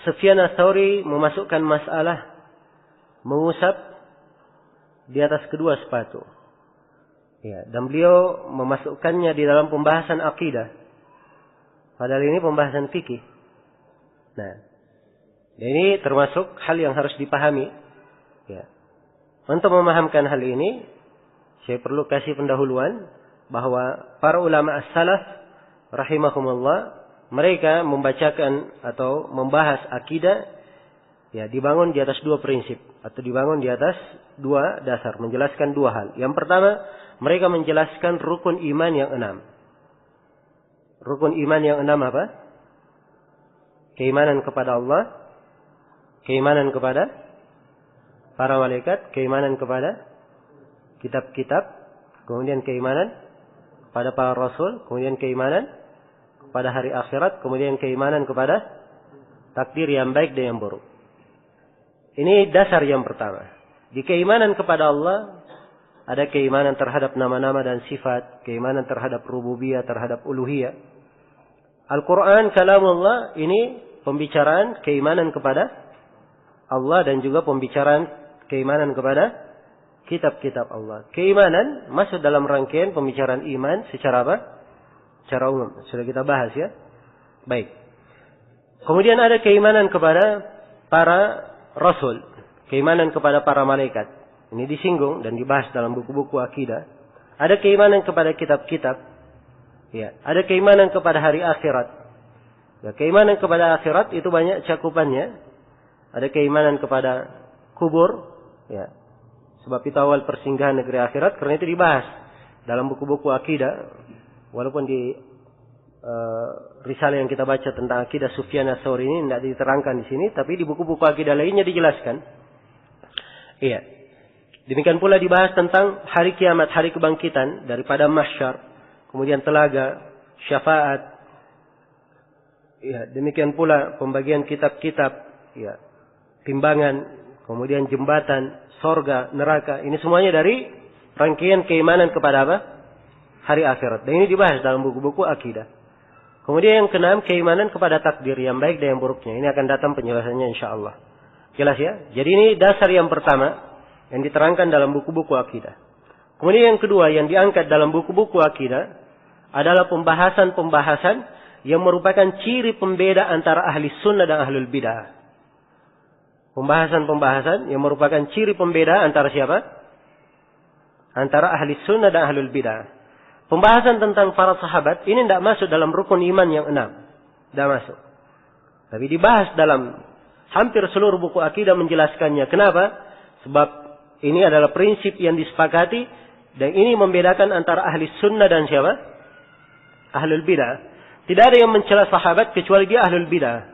Sufyan Ats-Tsauri memasukkan masalah mengusap di atas kedua sepatu. Ya, dan beliau memasukkannya di dalam pembahasan akidah. Padahal ini pembahasan fikih. Nah, ini termasuk hal yang harus dipahami. Ya. Untuk memahamkan hal ini, saya perlu kasih pendahuluan bahwa para ulama as-salaf rahimahumullah, mereka membacakan atau membahas akidah, ya, dibangun di atas dua prinsip atau dibangun di atas dua dasar, menjelaskan dua hal. Yang pertama, mereka menjelaskan rukun iman yang 6. Rukun iman yang 6 apa? Keimanan kepada Allah, keimanan kepada para malaikat, keimanan kepada kitab-kitab, kemudian keimanan pada para rasul, kemudian keimanan pada hari akhirat, kemudian keimanan kepada takdir yang baik dan yang buruk. Ini dasar yang pertama. Di keimanan kepada Allah ada keimanan terhadap nama-nama dan sifat, keimanan terhadap rububiyah, terhadap uluhiyah. Al-Quran kalamullah, ini pembicaraan keimanan kepada Allah dan juga pembicaraan keimanan kepada kitab-kitab Allah. Keimanan masuk dalam rangkaian pembicaraan iman secara apa? Secara umum. Sudah kita bahas, ya. Baik. Kemudian ada keimanan kepada para rasul, keimanan kepada para malaikat. Ini disinggung dan dibahas dalam buku-buku akidah. Ada keimanan kepada kitab-kitab. Ya, ada keimanan kepada hari akhirat. Ya, keimanan kepada akhirat itu banyak cakupannya. Ada keimanan kepada kubur, ya. Sebab itu awal persinggahan negeri akhirat, karena itu dibahas dalam buku-buku akidah. Walaupun di risalah yang kita baca tentang akidah Sufyan Ats-Tsauri ini tidak diterangkan di sini, tapi di buku-buku akidah lainnya dijelaskan. Iya. Demikian pula dibahas tentang hari kiamat, hari kebangkitan daripada mahsyar, kemudian telaga, syafaat. Ya, demikian pula pembagian kitab-kitab, ya, timbangan, kemudian jembatan, sorga, neraka. Ini semuanya dari rangkaian keimanan kepada apa? Hari akhirat. Dan ini dibahas dalam buku-buku akidah. Kemudian yang keenam, keimanan kepada takdir yang baik dan yang buruknya. Ini akan datang penjelasannya insyaallah. Jelas ya? Jadi ini dasar yang pertama yang diterangkan dalam buku-buku akidah. Kemudian yang kedua yang diangkat dalam buku-buku akidah adalah pembahasan-pembahasan yang merupakan ciri pembeda antara ahli sunnah dan ahlul bidah. Pembahasan-pembahasan yang merupakan ciri pembeda antara siapa? Antara ahli sunnah dan ahlul bidah. Pembahasan tentang para sahabat ini tidak masuk dalam rukun iman yang 6. Tidak masuk. Tapi dibahas dalam hampir seluruh buku akidah menjelaskannya. Kenapa? Sebab ini adalah prinsip yang disepakati. Dan ini membedakan antara ahli sunnah dan siapa? Ahlul bidah. Tidak ada yang mencela sahabat kecuali dia ahlul bidah.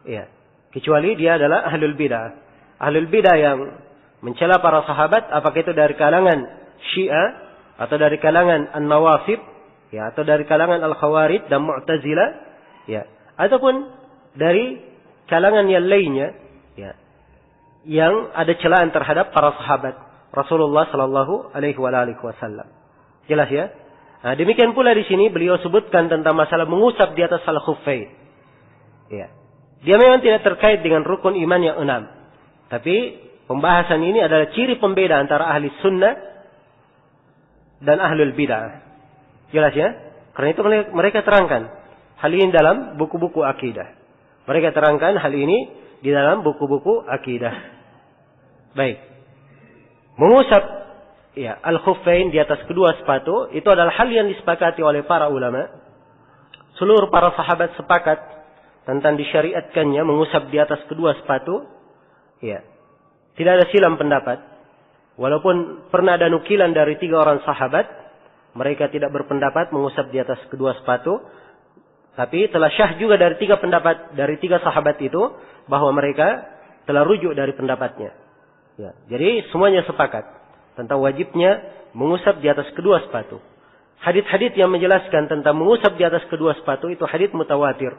Ya. Kecuali dia adalah ahlul bidah. Ahlul bidah yang mencela para sahabat, apakah itu dari kalangan Syiah atau dari kalangan An-Nawasib, ya, atau dari kalangan Al-Khawarij dan Mu'tazilah, ya, ataupun dari kalangan yang lainnya, ya, yang ada celaan terhadap para sahabat Rasulullah sallallahu alaihi wasallam. Jelas ya? Nah, demikian pula di sini beliau sebutkan tentang masalah mengusap di atas al-khuffain. Ya. Dia memang tidak terkait dengan rukun iman yang 6. Tapi pembahasan ini adalah ciri pembeda antara ahli sunnah dan ahlul bidah. Jelas ya? Karena itu mereka terangkan hal ini dalam buku-buku akidah. Mereka terangkan hal ini di dalam buku-buku akidah. Baik. Mengusap ya al-khuffain di atas kedua sepatu itu adalah hal yang disepakati oleh para ulama. Seluruh para sahabat sepakat tentang disyariatkannya mengusap di atas kedua sepatu. Ya. Tidak ada silang pendapat. Walaupun pernah ada nukilan dari 3 orang sahabat, mereka tidak berpendapat mengusap di atas kedua sepatu. Tapi telah syah juga dari 3 pendapat dari 3 sahabat itu bahwa mereka telah rujuk dari pendapatnya. Ya, jadi semuanya sepakat tentang wajibnya mengusap di atas kedua sepatu. Hadits-hadits yang menjelaskan tentang mengusap di atas kedua sepatu itu hadits mutawatir.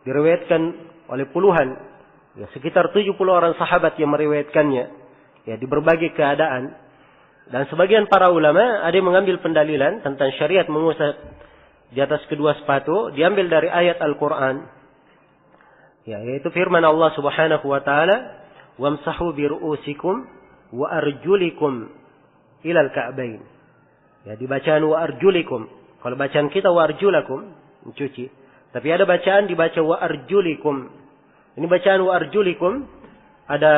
Diriwayatkan oleh puluhan, ya, sekitar 70 orang sahabat yang meriwayatkannya. Ya, di berbagai keadaan. Dan sebagian para ulama ada yang mengambil pendalilan tentang syariat mengusap di atas kedua sepatu diambil dari ayat Al-Quran. Ya, yaitu firman Allah Subhanahu wa taala, "Wamsahu bi ru'usikum wa arjulikum ilal ka'bain." Ya, dibacaan wa arjulikum. Kalau bacaan kita wa arjulakum, mencuci. Tapi ada bacaan dibaca wa arjulikum. Ini bacaan wa arjulikum ada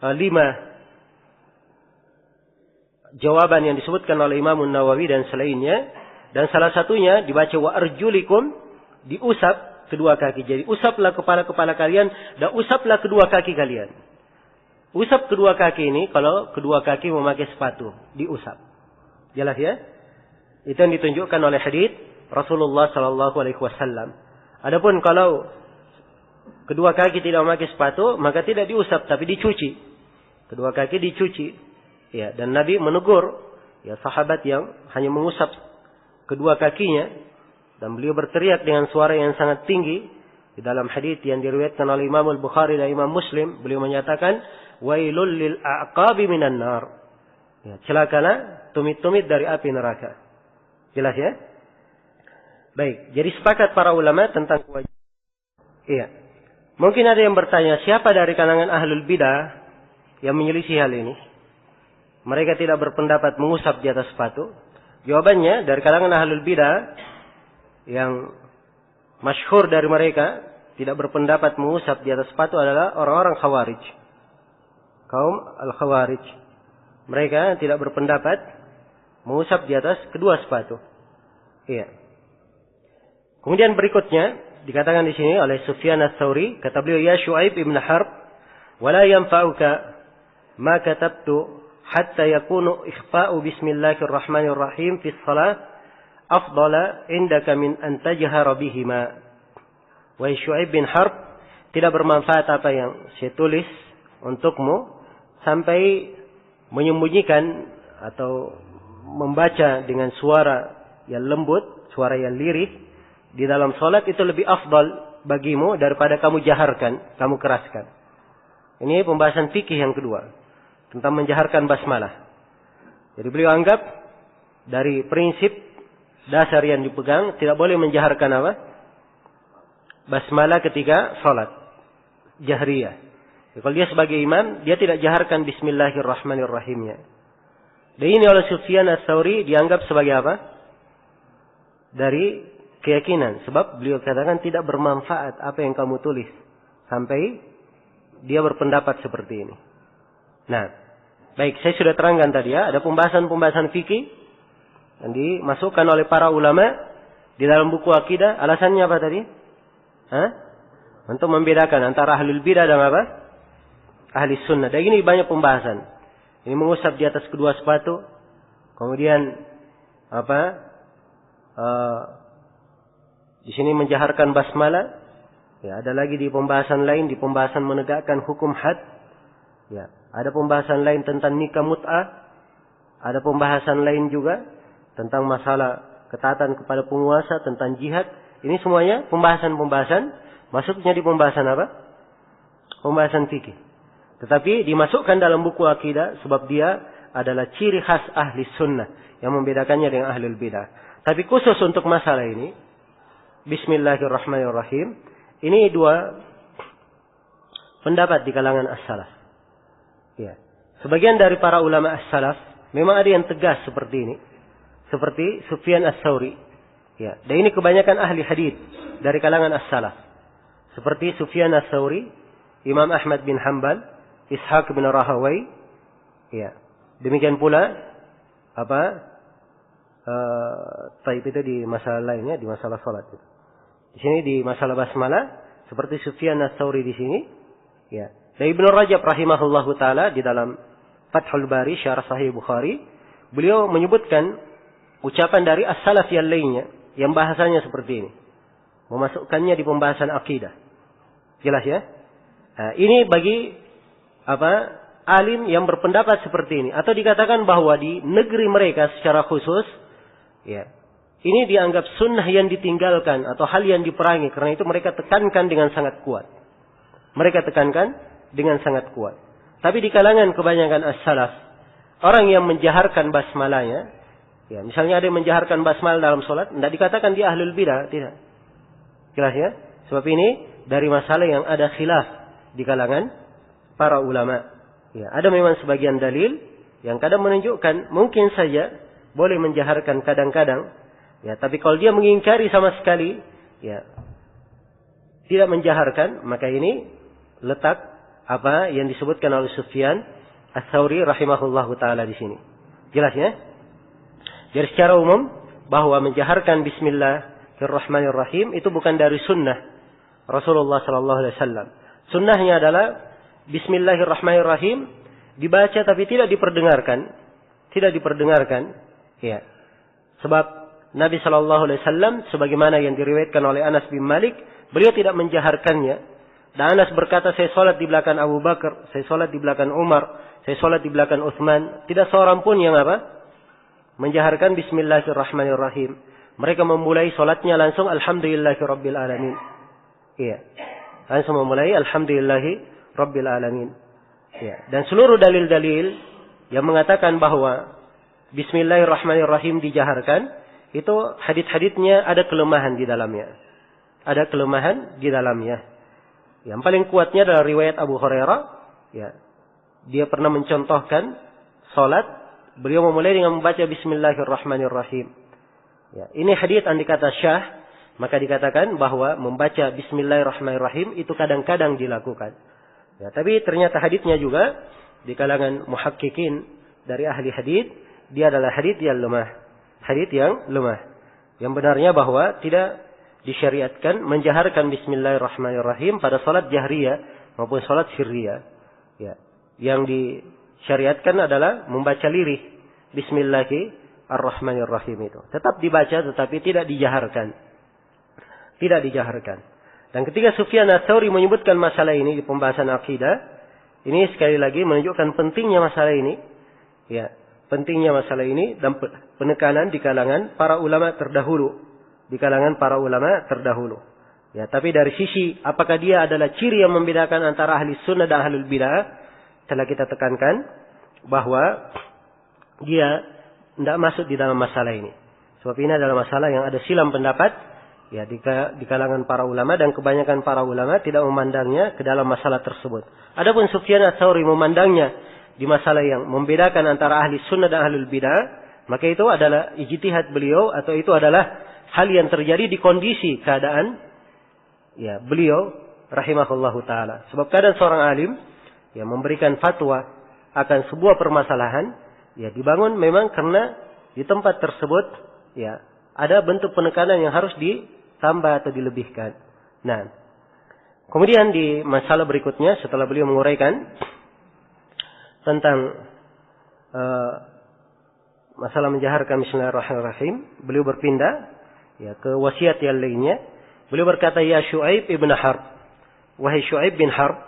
5 jawaban yang disebutkan oleh Imam Nawawi dan selainnya. Dan salah satunya dibaca wa arjulikum, diusap kedua kaki. Jadi usaplah kepala-kepala kalian dan usaplah kedua kaki kalian. Usap kedua kaki ini kalau kedua kaki memakai sepatu, diusap. Jelas ya? Itu yang ditunjukkan oleh hadits Rasulullah sallallahu alaihi wasallam. Adapun kalau kedua kaki tidak memakai sepatu, maka tidak diusap tapi dicuci. Kedua kaki dicuci. Ya, dan Nabi menegur ya sahabat yang hanya mengusap kedua kakinya dan beliau berteriak dengan suara yang sangat tinggi di dalam hadits yang diriwayatkan oleh Imam Al-Bukhari dan Imam Muslim. Beliau menyatakan wailul lil a'qabi minan nar. Ya, celakalah tumit-tumit dari api neraka. Jelas ya? Baik, jadi sepakat para ulama tentang kewajiban. Iya. Mungkin ada yang bertanya, siapa dari kalangan ahlul bidah yang menyelisih hal ini? Mereka tidak berpendapat mengusap di atas sepatu. Jawabannya, dari kalangan ahlul bidah yang masyhur dari mereka tidak berpendapat mengusap di atas sepatu adalah orang-orang Khawarij. Kaum Al-Khawarij. Mereka tidak berpendapat mengusap di atas kedua sepatu. Iya. Kemudian berikutnya dikatakan di sini oleh Sufyan Ats-Tsauri, kata beliau, ya Syuaib ibn Harb, wala yanfa'uka ma katabtu hatta yakunu ikhfa'u bismillahirrahmanirrahim fi shalah afdala indaka min an tajhara bihima. Wahai Syuaib bin Harb, tidak bermanfaat apa yang saya tulis untukmu sampai menyembunyikan atau membaca dengan suara yang lembut, suara yang lirih di dalam salat itu lebih afdal bagimu daripada kamu jaharkan, kamu keraskan. Ini pembahasan fikih yang kedua tentang menjaharkan basmalah. Jadi beliau anggap dari prinsip dasar yang dipegang tidak boleh menjaharkan apa? Basmalah ketika salat jahriyah. Kalau dia sebagai imam, dia tidak jaharkan bismillahirrahmanirrahimnya. Dan ini oleh Sufyan Ats-Tsauri dianggap sebagai apa? Dari keyakinan. Sebab beliau katakan tidak bermanfaat apa yang kamu tulis. Sampai dia berpendapat seperti ini. Nah, baik, saya sudah terangkan tadi ya. Ada pembahasan-pembahasan fikih yang dimasukkan oleh para ulama di dalam buku akidah. Alasannya apa tadi? Untuk membedakan antara ahlul bidah dan apa? Ahli sunnah. Dan ini banyak pembahasan. Ini mengusap di atas kedua sepatu. Kemudian di sini menjaharkan basmalah. Ya, ada lagi di pembahasan lain, di pembahasan menegakkan hukum had. Ya, ada pembahasan lain tentang nikah mut'ah. Ada pembahasan lain juga tentang masalah ketaatan kepada penguasa, tentang jihad. Ini semuanya pembahasan-pembahasan. Masuknya di pembahasan apa? Pembahasan fikih. Tetapi dimasukkan dalam buku akidah sebab dia adalah ciri khas ahli sunnah yang membedakannya dengan ahlul bidah. Tapi khusus untuk masalah ini, bismillahirrahmanirrahim, ini dua pendapat di kalangan as-salaf. Ya. Sebagian dari para ulama as-salaf memang ada yang tegas seperti ini. Seperti Sufyan Ats-Tsauri. Ya. Dan ini kebanyakan ahli hadits dari kalangan as-salaf. Seperti Sufyan Ats-Tsauri, Imam Ahmad bin Hanbal, Ishaq bin Rahawai. Ya. Demikian pula taib itu di masalah lainnya, di masalah salat. Di sini di masalah basmalah seperti Sufyan Ats-Tsauri di sini. Ya. Dan Ibnu Rajab rahimahullahu taala di dalam Fathul Bari Syarah Sahih Bukhari, beliau menyebutkan ucapan dari as-salaf yang lainnya yang bahasanya seperti ini. Memasukkannya di pembahasan akidah. Jelas ya? Nah, ini bagi alim yang berpendapat seperti ini, atau dikatakan bahwa di negeri mereka secara khusus, ya, ini dianggap sunnah yang ditinggalkan atau hal yang diperangi, karena itu mereka tekankan dengan sangat kuat. Mereka tekankan dengan sangat kuat. Tapi di kalangan kebanyakan as-salaf, orang yang menjaharkan basmalahnya, ya, misalnya ada yang menjaharkan basmalah dalam sholat, tidak dikatakan dia ahlul bidah, tidak. Jelas ya? Sebab ini dari masalah yang ada khilaf di kalangan para ulama. Ya, ada memang sebagian dalil yang kadang menunjukkan mungkin saja boleh menjaharkan kadang-kadang. Ya, tapi kalau dia mengingkari sama sekali, ya, tidak menjaharkan, maka ini letak apa yang disebutkan oleh Sufyan Ats-Tsauri rahimahullahu taala di sini. Jelas ya? Jadi secara umum bahwa menjaharkan bismillahirrahmanirrahim itu bukan dari sunnah Rasulullah sallallahu alaihi wasallam. Sunnahnya adalah bismillahirrahmanirrahim dibaca tapi tidak diperdengarkan. Tidak diperdengarkan. Ya. Sebab Nabi sallallahu alaihi wasallam sebagaimana yang diriwayatkan oleh Anas bin Malik, beliau tidak menjaharkannya. Dan Anas berkata, saya salat di belakang Abu Bakar, saya salat di belakang Umar, saya salat di belakang Utsman. Tidak seorang pun yang menjaharkan bismillahirrahmanirrahim. Mereka memulai salatnya langsung alhamdulillahirabbil alamin. Iya. Langsung memulai alhamdulillahi rabbil alamin. Ya. Dan seluruh dalil-dalil yang mengatakan bahwa bismillahirrahmanirrahim dijaharkan, itu hadits-haditsnya ada kelemahan di dalamnya. Ada kelemahan di dalamnya. Yang paling kuatnya adalah riwayat Abu Hurairah. Ya. Dia pernah mencontohkan salat, beliau memulai dengan membaca bismillahirrahmanirrahim. Ya. Ini hadits andai kata syah, maka dikatakan bahwa membaca bismillahirrahmanirrahim itu kadang-kadang dilakukan. Ya, tapi ternyata haditsnya juga di kalangan muhakkikin dari ahli hadits, dia adalah hadits yang lemah. Hadits yang lemah. Yang benarnya bahwa tidak disyariatkan menjaharkan bismillahirrahmanirrahim pada salat jahriyah maupun salat sirriyah. Ya. Yang disyariatkan adalah membaca lirih bismillahirrahmanirrahim itu. Tetap dibaca tetapi tidak dijaharkan. Tidak dijaharkan. Dan ketika Sufyan Ats-Tsauri menyebutkan masalah ini di pembahasan akidah, ini sekali lagi menunjukkan pentingnya masalah ini. Ya, pentingnya masalah ini dan penekanan di kalangan para ulama terdahulu. Di kalangan para ulama terdahulu. Ya, tapi dari sisi apakah dia adalah ciri yang membedakan antara ahli sunnah dan ahlul bid'ah, telah kita tekankan bahwa dia tidak masuk di dalam masalah ini. Sebab ini adalah masalah yang ada silam pendapat ya di kalangan para ulama, dan kebanyakan para ulama tidak memandangnya ke dalam masalah tersebut. Adapun Sufyan Ats-Tsauri memandangnya di masalah yang membedakan antara ahli sunnah dan ahlul bid'ah, maka itu adalah ijtihad beliau, atau itu adalah hal yang terjadi di kondisi keadaan ya beliau rahimahullahu taala. Sebab kadang seorang alim ya memberikan fatwa akan sebuah permasalahan ya dibangun memang karena di tempat tersebut ya ada bentuk penekanan yang harus ditambah atau dilebihkan. Nah, kemudian di masalah berikutnya setelah beliau menguraikan tentang masalah menjaharkan bismillahirrahmanirrahim, beliau berpindah ya ke wasiat yang lainnya. Beliau berkata, ya Syu'aib ibn Harb, wahai Syu'aib bin Harb,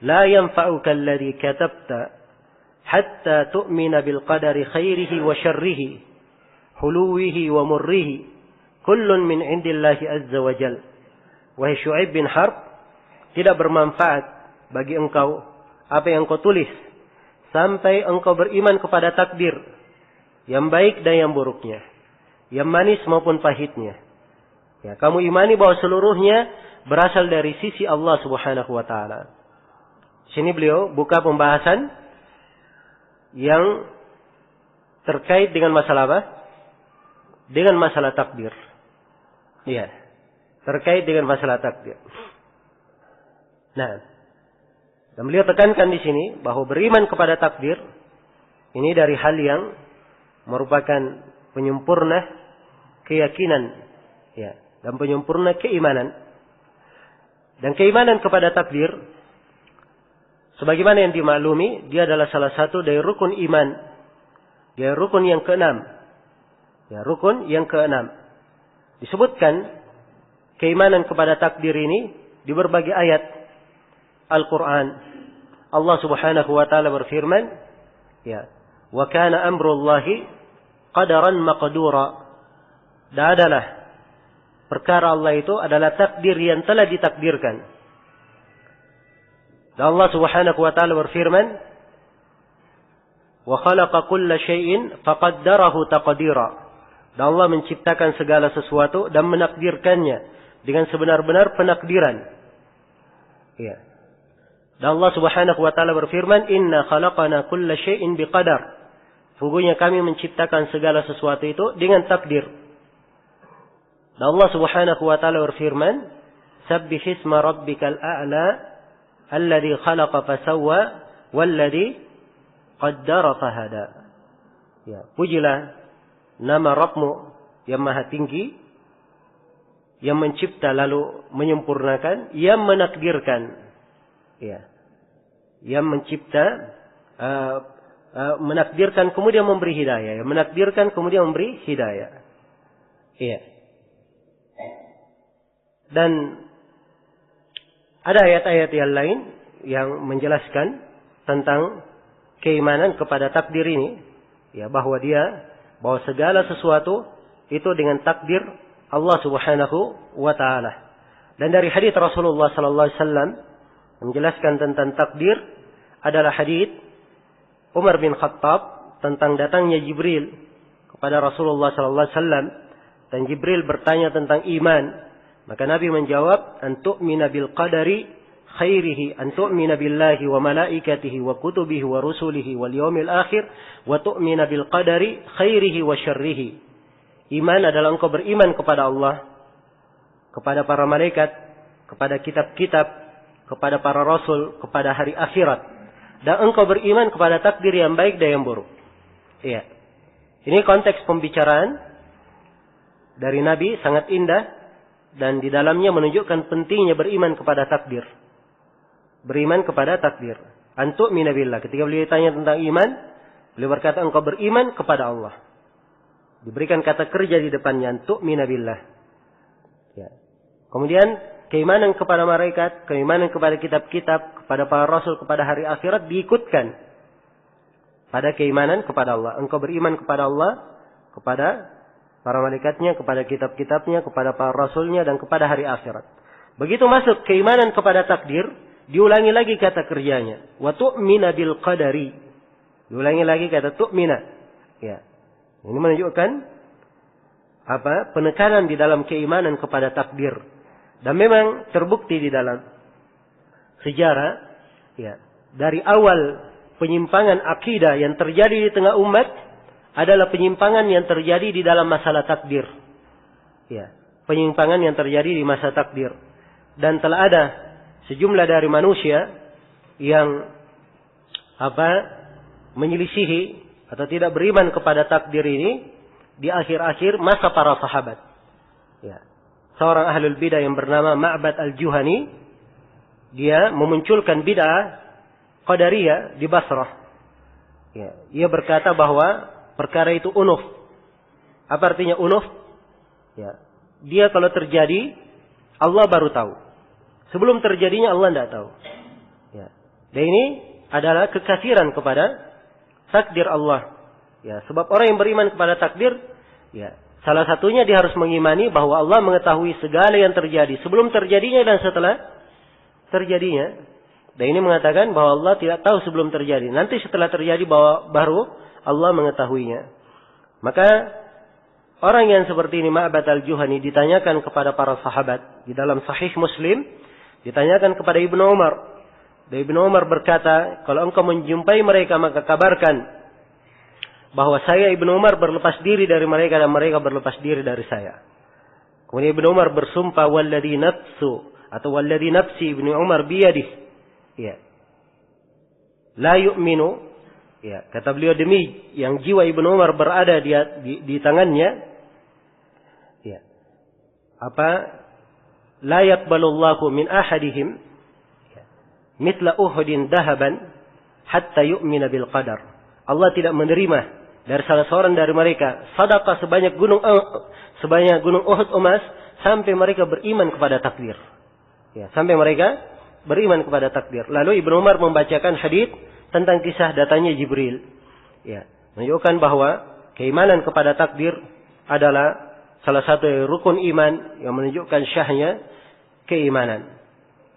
la yanfa'uka alladhi katabta hatta tu'mina bil qadari khairihi wa syarrihi huluwihi wa murrihi kullun min indillahi azza wa jal. Wahai Syu'aib bin Harb, tidak bermanfaat bagi engkau apa yang kau tulis sampai engkau beriman kepada takdir yang baik dan yang buruknya, yang manis maupun pahitnya. Ya, kamu imani bahwa seluruhnya berasal dari sisi Allah Subhanahu wa taala. Sini beliau buka pembahasan yang terkait dengan masalah apa? Dengan masalah takdir. Iya, terkait dengan masalah takdir. Nah, dan beliau tekankan di sini bahwa beriman kepada takdir ini dari hal yang merupakan penyempurna keyakinan, ya, dan penyempurna keimanan. Dan keimanan kepada takdir, sebagaimana yang dimaklumi, dia adalah salah satu dari rukun iman. Dia rukun yang keenam. Ya, rukun yang keenam. Disebutkan keimanan kepada takdir ini di berbagai ayat Al-Quran. Allah Subhanahu wa taala berfirman, ya, wa kana amrullahi qadaran maqdura. Dan adalah perkara Allah itu adalah takdir yang telah ditakdirkan. Dan Allah Subhanahu wa taala berfirman, wa khalaqa kulla syai'in faqaddarahu taqdira. Dan Allah menciptakan segala sesuatu dan menakdirkannya dengan sebenar-benar penakdiran. Ya. Dan Allah Subhanahu wa taala berfirman, inna khalaqana kulla syai'in biqadar. Sungguhnya kami menciptakan segala sesuatu itu dengan takdir. Dan Allah Subhanahu wa taala berfirman, sabbih isma rabbikal a'la alladhi khalaqa fasawwa walladhi qaddara fahada. Ya, pujilah nama Rabbmu yang maha tinggi, yang mencipta lalu menyempurnakan, yang menakdirkan. Ya. Yang mencipta menakdirkan kemudian memberi hidayah, yang menakdirkan kemudian memberi hidayah. Iya. Dan ada ayat-ayat yang lain yang menjelaskan tentang keimanan kepada takdir ini, ya, bahwa segala sesuatu itu dengan takdir Allah Subhanahu wa taala. Dan dari hadis Rasulullah sallallahu alaihi wasallam menjelaskan tentang takdir adalah hadis Umar bin Khattab tentang datangnya Jibril kepada Rasulullah sallallahu alaihi wasallam, dan Jibril bertanya tentang iman. Maka Nabi menjawab, an tu'mina bil qadari khairihi, an tu'mina billahi wa malaikatihi wa kutubihi wa rusulihi wal yawmil akhir, wa tu'mina bil qadari khairihi wa syarrihi. Iman adalah engkau beriman kepada Allah, kepada para malaikat, kepada kitab-kitab, kepada para rasul, kepada hari akhirat. Dan engkau beriman kepada takdir yang baik dan yang buruk. Iya. Ini konteks pembicaraan dari Nabi sangat indah. Dan di dalamnya menunjukkan pentingnya beriman kepada takdir. Beriman kepada takdir. Antuk minabillah. Ketika beliau ditanya tentang iman, beliau berkata engkau beriman kepada Allah. Diberikan kata kerja di depannya, antuk minabillah. Ya. Kemudian keimanan kepada malaikat, keimanan kepada kitab-kitab, kepada para rasul, kepada hari akhirat diikutkan. pada keimanan kepada Allah. Engkau beriman kepada Allah, kepada para malaikatnya, kepada kitab-kitabnya, kepada para rasulnya, dan kepada hari akhirat. Begitu masuk keimanan kepada takdir, diulangi lagi kata kerjanya. Wa tu'mina bil qadari. Diulangi lagi kata tu'mina. Ya. Ini menunjukkan penekanan di dalam keimanan kepada takdir. Dan memang terbukti di dalam sejarah, ya, dari awal penyimpangan akidah yang terjadi di tengah umat adalah penyimpangan yang terjadi di dalam masalah takdir. Ya, penyimpangan yang terjadi di masa takdir. Dan telah ada sejumlah dari manusia yang menyelisihi atau tidak beriman kepada takdir ini di akhir-akhir masa para sahabat. Ya. Seorang ahlul bidah yang bernama Ma'bad al-Juhani, dia memunculkan bid'ah Qadariyah di Basrah. Ya. Ia berkata bahwa perkara itu unuf. Apa artinya unuf? Ya. Dia kalau terjadi, Allah baru tahu. Sebelum terjadinya Allah tidak tahu. Ya. Dan ini adalah kekafiran kepada takdir Allah. Ya, sebab orang yang beriman kepada takdir, ya, salah satunya dia harus mengimani bahwa Allah mengetahui segala yang terjadi sebelum terjadinya dan setelah terjadinya. Dan ini mengatakan bahwa Allah tidak tahu sebelum terjadi. Nanti setelah terjadi baru Allah mengetahuinya. Maka orang yang seperti ini, Ma'bad al-Juhani, ditanyakan kepada para sahabat di dalam Sahih Muslim, ditanyakan kepada Ibnu Umar. Dan Ibnu Umar berkata, kalau engkau menjumpai mereka maka kabarkan bahwa saya Ibnu Umar berlepas diri dari mereka dan mereka berlepas diri dari saya. Kemudian Ibnu Umar bersumpah, walladzi nafsi Ibnu Umar biyadih. Ya. La yu'minu. Ya, kata beliau, demi yang jiwa Ibnu Umar berada di tangannya. Ya. La yaqbalullahu min ahadihim mithla Uhudin dahaban hatta yu'mina bil qadar. Allah tidak menerima dari salah seorang dari mereka sedekah sebanyak gunung Uhud emas sampai mereka beriman kepada takdir. Ya, sampai mereka beriman kepada takdir. Lalu Ibnu Umar membacakan hadis tentang kisah datangnya Jibril. Ya, menunjukkan bahwa keimanan kepada takdir adalah salah satu rukun iman yang menunjukkan syahnya keimanan.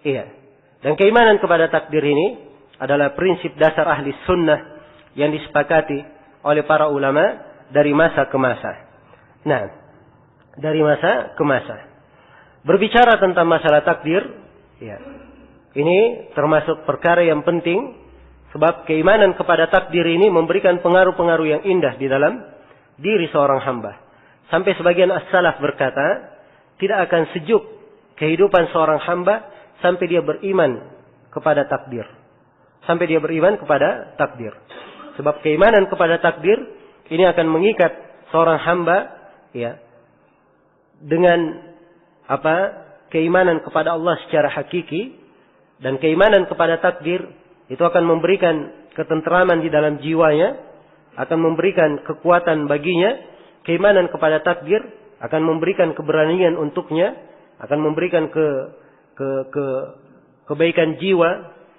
Iya. Dan keimanan kepada takdir ini adalah prinsip dasar ahli sunnah yang disepakati oleh para ulama dari masa ke masa. Nah, dari masa ke masa. Berbicara tentang masalah takdir, ya, ini termasuk perkara yang penting, sebab keimanan kepada takdir ini memberikan pengaruh-pengaruh yang indah di dalam diri seorang hamba. Sampai sebagian as-salaf berkata, tidak akan sejuk kehidupan seorang hamba sampai dia beriman kepada takdir. Sampai dia beriman kepada takdir. Sebab keimanan kepada takdir ini akan mengikat seorang hamba, ya, dengan keimanan kepada Allah secara hakiki, dan keimanan kepada takdir itu akan memberikan ketentraman di dalam jiwanya, akan memberikan kekuatan baginya. Keimanan kepada takdir akan memberikan keberanian untuknya, akan memberikan kebaikan jiwa,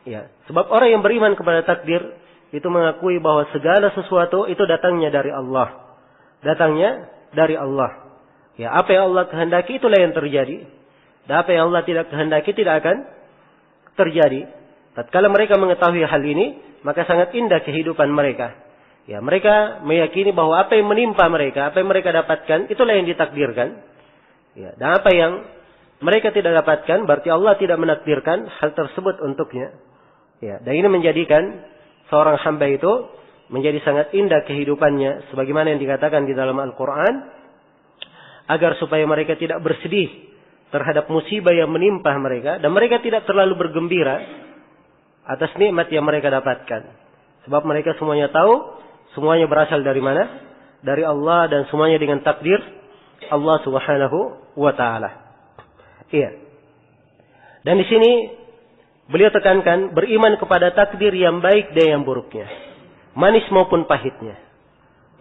ya. Sebab orang yang beriman kepada takdir itu mengakui bahwa segala sesuatu itu datangnya dari Allah. Datangnya dari Allah. Ya, apa yang Allah kehendaki itulah yang terjadi. Dan apa yang Allah tidak kehendaki tidak akan terjadi. Tatkala mereka mengetahui hal ini, maka sangat indah kehidupan mereka. Ya, mereka meyakini bahwa apa yang menimpa mereka, apa yang mereka dapatkan, itulah yang ditakdirkan. Ya, dan apa yang mereka tidak dapatkan, berarti Allah tidak menakdirkan hal tersebut untuknya. Ya, dan ini menjadikan seorang hamba itu menjadi sangat indah kehidupannya, sebagaimana yang dikatakan di dalam Al-Quran, agar supaya mereka tidak bersedih terhadap musibah yang menimpa mereka, dan mereka tidak terlalu bergembira atas nikmat yang mereka dapatkan. Sebab mereka semuanya tahu, semuanya berasal dari mana? Dari Allah, dan semuanya dengan takdir Allah Subhanahu wa Ta'ala. Iya. Dan di sini beliau tekankan beriman kepada takdir yang baik dan yang buruknya. Manis maupun pahitnya.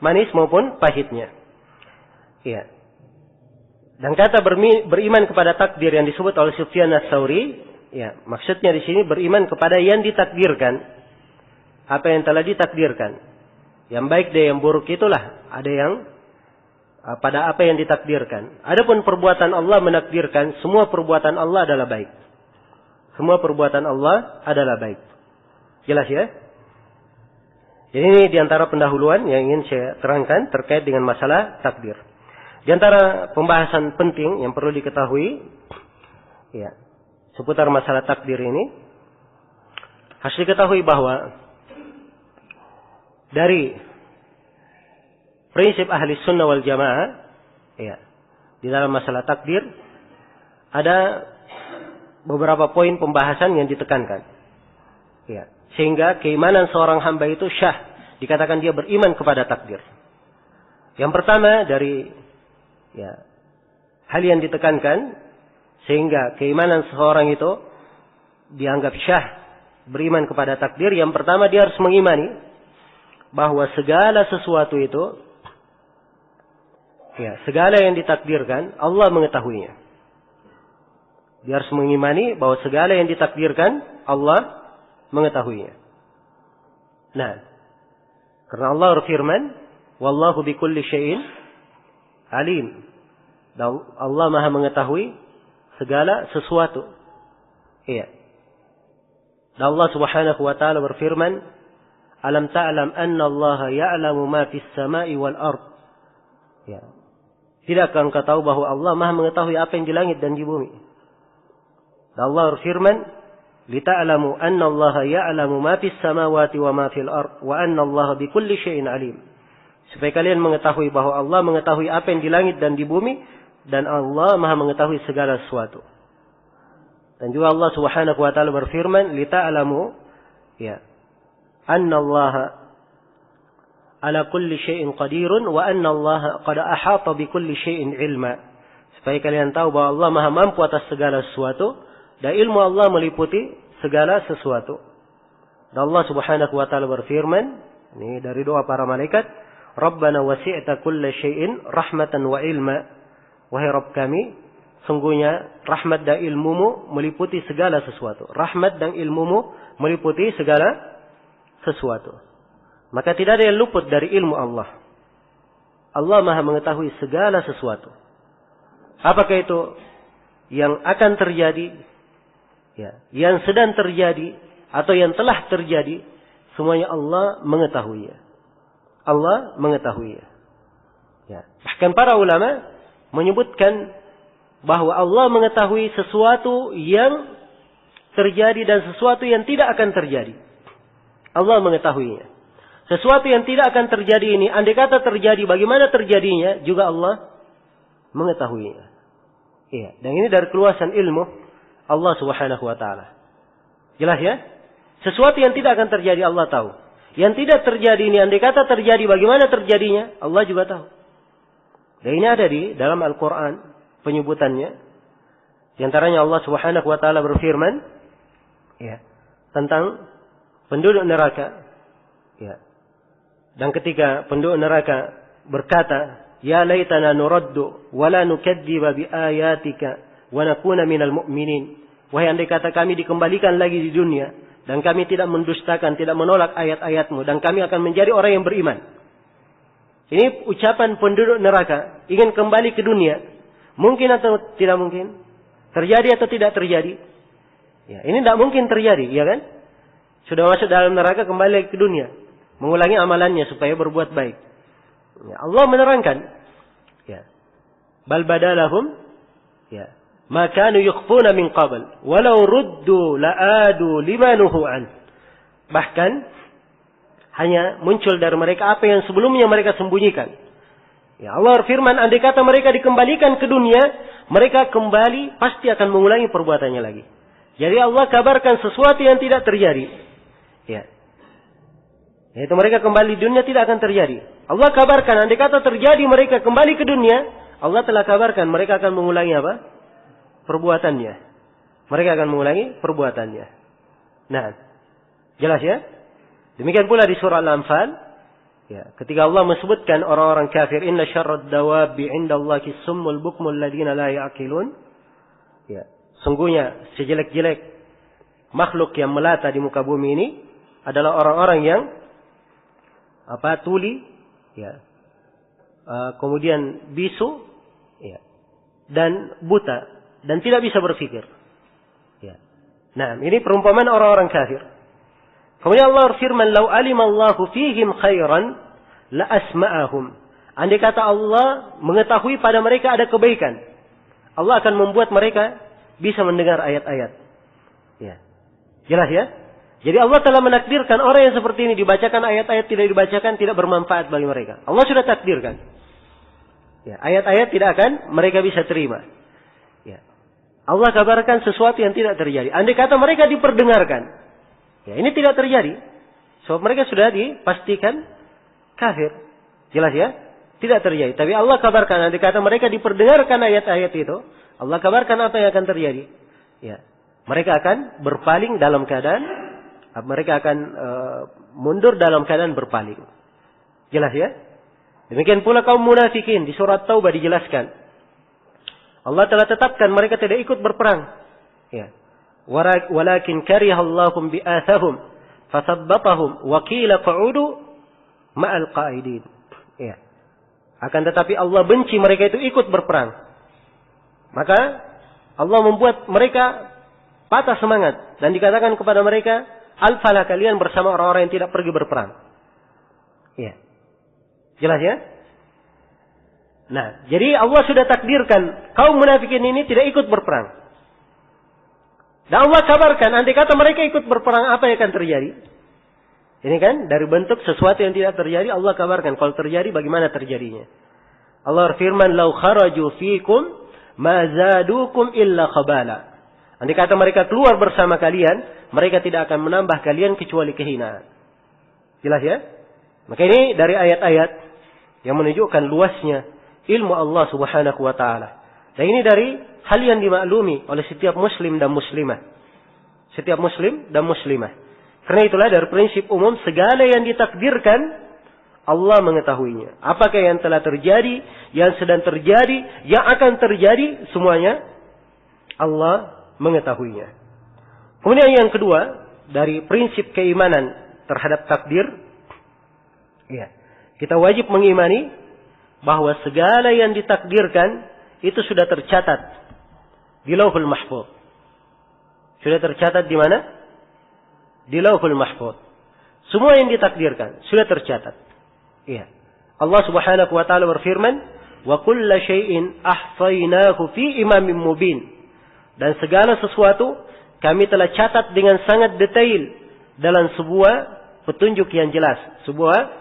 Manis maupun pahitnya. Iya. Dan kata beriman kepada takdir yang disebut oleh Sufyan Ats-Tsauri, ya, maksudnya di sini beriman kepada yang ditakdirkan. Apa yang telah ditakdirkan. Yang baik dan yang buruk itulah ada yang pada apa yang ditakdirkan. Adapun perbuatan Allah menakdirkan, semua perbuatan Allah adalah baik. Semua perbuatan Allah adalah baik. Jelas ya? Jadi ini diantara pendahuluan yang ingin saya terangkan terkait dengan masalah takdir. Di antara pembahasan penting yang perlu diketahui, ya, seputar masalah takdir ini, harus diketahui bahwa dari prinsip ahli sunnah wal jamaah, ya, di dalam masalah takdir ada beberapa poin pembahasan yang ditekankan, ya, sehingga keimanan seorang hamba itu syah, dikatakan dia beriman kepada takdir. Yang pertama dari, ya, hal yang ditekankan sehingga keimanan seseorang itu dianggap syah, beriman kepada takdir. Yang pertama dia harus mengimani bahwa segala sesuatu itu, ya, segala yang ditakdirkan Allah mengetahuinya. Dia harus mengimani bahwa segala yang ditakdirkan Allah mengetahuinya. Nah, karena Allah berfirman, wallahu bikulli syai'in alim. Dan Allah Maha mengetahui segala sesuatu. Iya. Dan Allah Subhanahu wa taala berfirman, alam ta'lam anna Allah ya'lamu ma fis sama'i wal ard. Ya. Tidakkah engkau tahu bahwa Allah Maha mengetahui apa yang di langit dan di bumi? Dan Allah berfirman, lita'lamu anna Allah ya'lamu ma fis samawati wa ma fil ard wa anna Allah bikulli syai'in alim. Supaya kalian mengetahui bahwa Allah mengetahui apa yang di langit dan di bumi, dan Allah Maha mengetahui segala sesuatu. Dan juga Allah Subhanahu wa taala berfirman, lita'lamu, ya, anna Allah ala kulli syai'in qadirun wa anna Allah qad ahata bi kulli syai'in ilma. Supaya kalian tahu bahwa Allah Maha mampu atas segala sesuatu dan ilmu Allah meliputi segala sesuatu. Dan Allah Subhanahu wa taala berfirman, ini dari doa para malaikat, Rabbana wasi'ta kulla syai'in rahmatan wa ilma. Wahai Rabb kami, sungguhnya rahmat dan ilmumu meliputi segala sesuatu. Rahmat dan ilmumu meliputi segala sesuatu. Maka tidak ada yang luput dari ilmu Allah. Allah Maha mengetahui segala sesuatu. Apakah itu yang akan terjadi, ya, yang sedang terjadi, atau yang telah terjadi, semuanya Allah mengetahuinya. Allah mengetahuinya. Ya. Bahkan para ulama menyebutkan bahwa Allah mengetahui sesuatu yang terjadi dan sesuatu yang tidak akan terjadi. Allah mengetahuinya. Sesuatu yang tidak akan terjadi ini, andai kata terjadi, bagaimana terjadinya, juga Allah mengetahuinya. Iya, dan ini dari keluasan ilmu Allah Subhanahu wa taala. Jelas ya? Sesuatu yang tidak akan terjadi Allah tahu. Yang tidak terjadi ini, andai kata terjadi, bagaimana terjadinya, Allah juga tahu. Dan ini ada di dalam Al-Quran penyebutannya. Di antaranya Allah Subhanahu wa taala berfirman, ya, tentang penduduk neraka. Ya. Dan ketika penduduk neraka berkata, ya laitana nuraddu wa la nukadziba bi ayatika wa nakuna minal mu'minin. Wahai andai kata kami dikembalikan lagi di dunia dan kami tidak mendustakan, tidak menolak ayat-ayatmu, dan kami akan menjadi orang yang beriman. Ini ucapan penduduk neraka, ingin kembali ke dunia. Mungkin atau tidak mungkin? Terjadi atau tidak terjadi? Ya, ini tidak mungkin terjadi, ya kan? Sudah masuk dalam neraka, kembali lagi ke dunia, mengulangi amalannya supaya berbuat baik. Ya, Allah menerangkan, ya, bal badalahum, ya, ma kanu yukhfuna min qabl walau ruddu la'adu limanuhu an. Bahkan hanya muncul dari mereka apa yang sebelumnya mereka sembunyikan. Ya, Allah berfirman, andai kata mereka dikembalikan ke dunia, mereka kembali pasti akan mengulangi perbuatannya lagi. Jadi Allah kabarkan sesuatu yang tidak terjadi. Ya. Yaitu mereka kembali di dunia tidak akan terjadi. Allah kabarkan, andai kata terjadi mereka kembali ke dunia, Allah telah kabarkan mereka akan mengulangi apa? Perbuatannya. Mereka akan mengulangi perbuatannya. Nah, jelas ya? Demikian pula di surah Al-Anfal, ya, ketika Allah menyebutkan orang-orang kafir, inna syarrad dawabi indallahi summul bukmul ladina la ya'qilun. Ya, sungguhnya sejelek-jelek makhluk yang melata di muka bumi ini adalah orang-orang yang tuli, ya. Kemudian bisu, ya. Dan buta dan tidak bisa berpikir. Ya. Nah, ini perumpamaan orang-orang kafir. Kemudian Allah berfirman, "Lau alimallahu fihim khairan la asma'ahum." Andai kata Allah mengetahui pada mereka ada kebaikan, Allah akan membuat mereka bisa mendengar ayat-ayat. Ya. Jelas ya? Jadi Allah telah menakdirkan orang yang seperti ini dibacakan ayat-ayat, tidak dibacakan, tidak bermanfaat bagi mereka. Allah sudah takdirkan. Ya, ayat-ayat tidak akan mereka bisa terima. Ya. Allah kabarkan sesuatu yang tidak terjadi. Andai kata mereka diperdengarkan, ya, ini tidak terjadi. Sebab mereka sudah dipastikan kafir. Jelas ya? Tidak terjadi. Tapi Allah kabarkan, andai kata mereka diperdengarkan ayat-ayat itu, Allah kabarkan apa yang akan terjadi. Ya. Mereka akan berpaling dalam keadaan, mereka akan mundur dalam keadaan berpaling. Jelas ya? Demikian pula kaum munafikin di surat Taubah dijelaskan. Allah telah tetapkan mereka tidak ikut berperang. Ya. Walakin karihallahum bi'athahum fasabbatahum wa qila qa'udu ma'al qa'idin. Ya. Akan tetapi Allah benci mereka itu ikut berperang. Maka Allah membuat mereka patah semangat dan dikatakan kepada mereka, "Al-falah, kalian bersama orang-orang yang tidak pergi berperang." Ya. Jelas ya? Nah, jadi Allah sudah takdirkan kaum munafikin ini tidak ikut berperang. Dan Allah kabarkan, andai kata mereka ikut berperang, apa yang akan terjadi? Ini kan dari bentuk sesuatu yang tidak terjadi, Allah kabarkan kalau terjadi bagaimana terjadinya. Allah berfirman, "Lau kharaju fikum ma zadukum illa khabala." Andai kata mereka keluar bersama kalian, mereka tidak akan menambah kalian kecuali kehinaan. Jelas ya? Maka ini dari ayat-ayat yang menunjukkan luasnya ilmu Allah Subhanahu wa taala. Dan ini dari hal yang dimaklumi oleh setiap muslim dan muslimah. Setiap muslim dan muslimah. Karena itulah dari prinsip umum segala yang ditakdirkan Allah mengetahuinya. Apakah yang telah terjadi, yang sedang terjadi, yang akan terjadi, semuanya Allah mengetahuinya. Kemudian yang kedua, dari prinsip keimanan terhadap takdir, ya, kita wajib mengimani bahwa segala yang ditakdirkan itu sudah tercatat di Lauhul Mahfuz. Sudah tercatat di mana? Di Lauhul Mahfuz. Semua yang ditakdirkan sudah tercatat. Iya. Allah Subhanahu wa taala berfirman, "Wa kulla syai'in ahsainahu fi imamin mubin." Dan segala sesuatu kami telah catat dengan sangat detail dalam sebuah petunjuk yang jelas, sebuah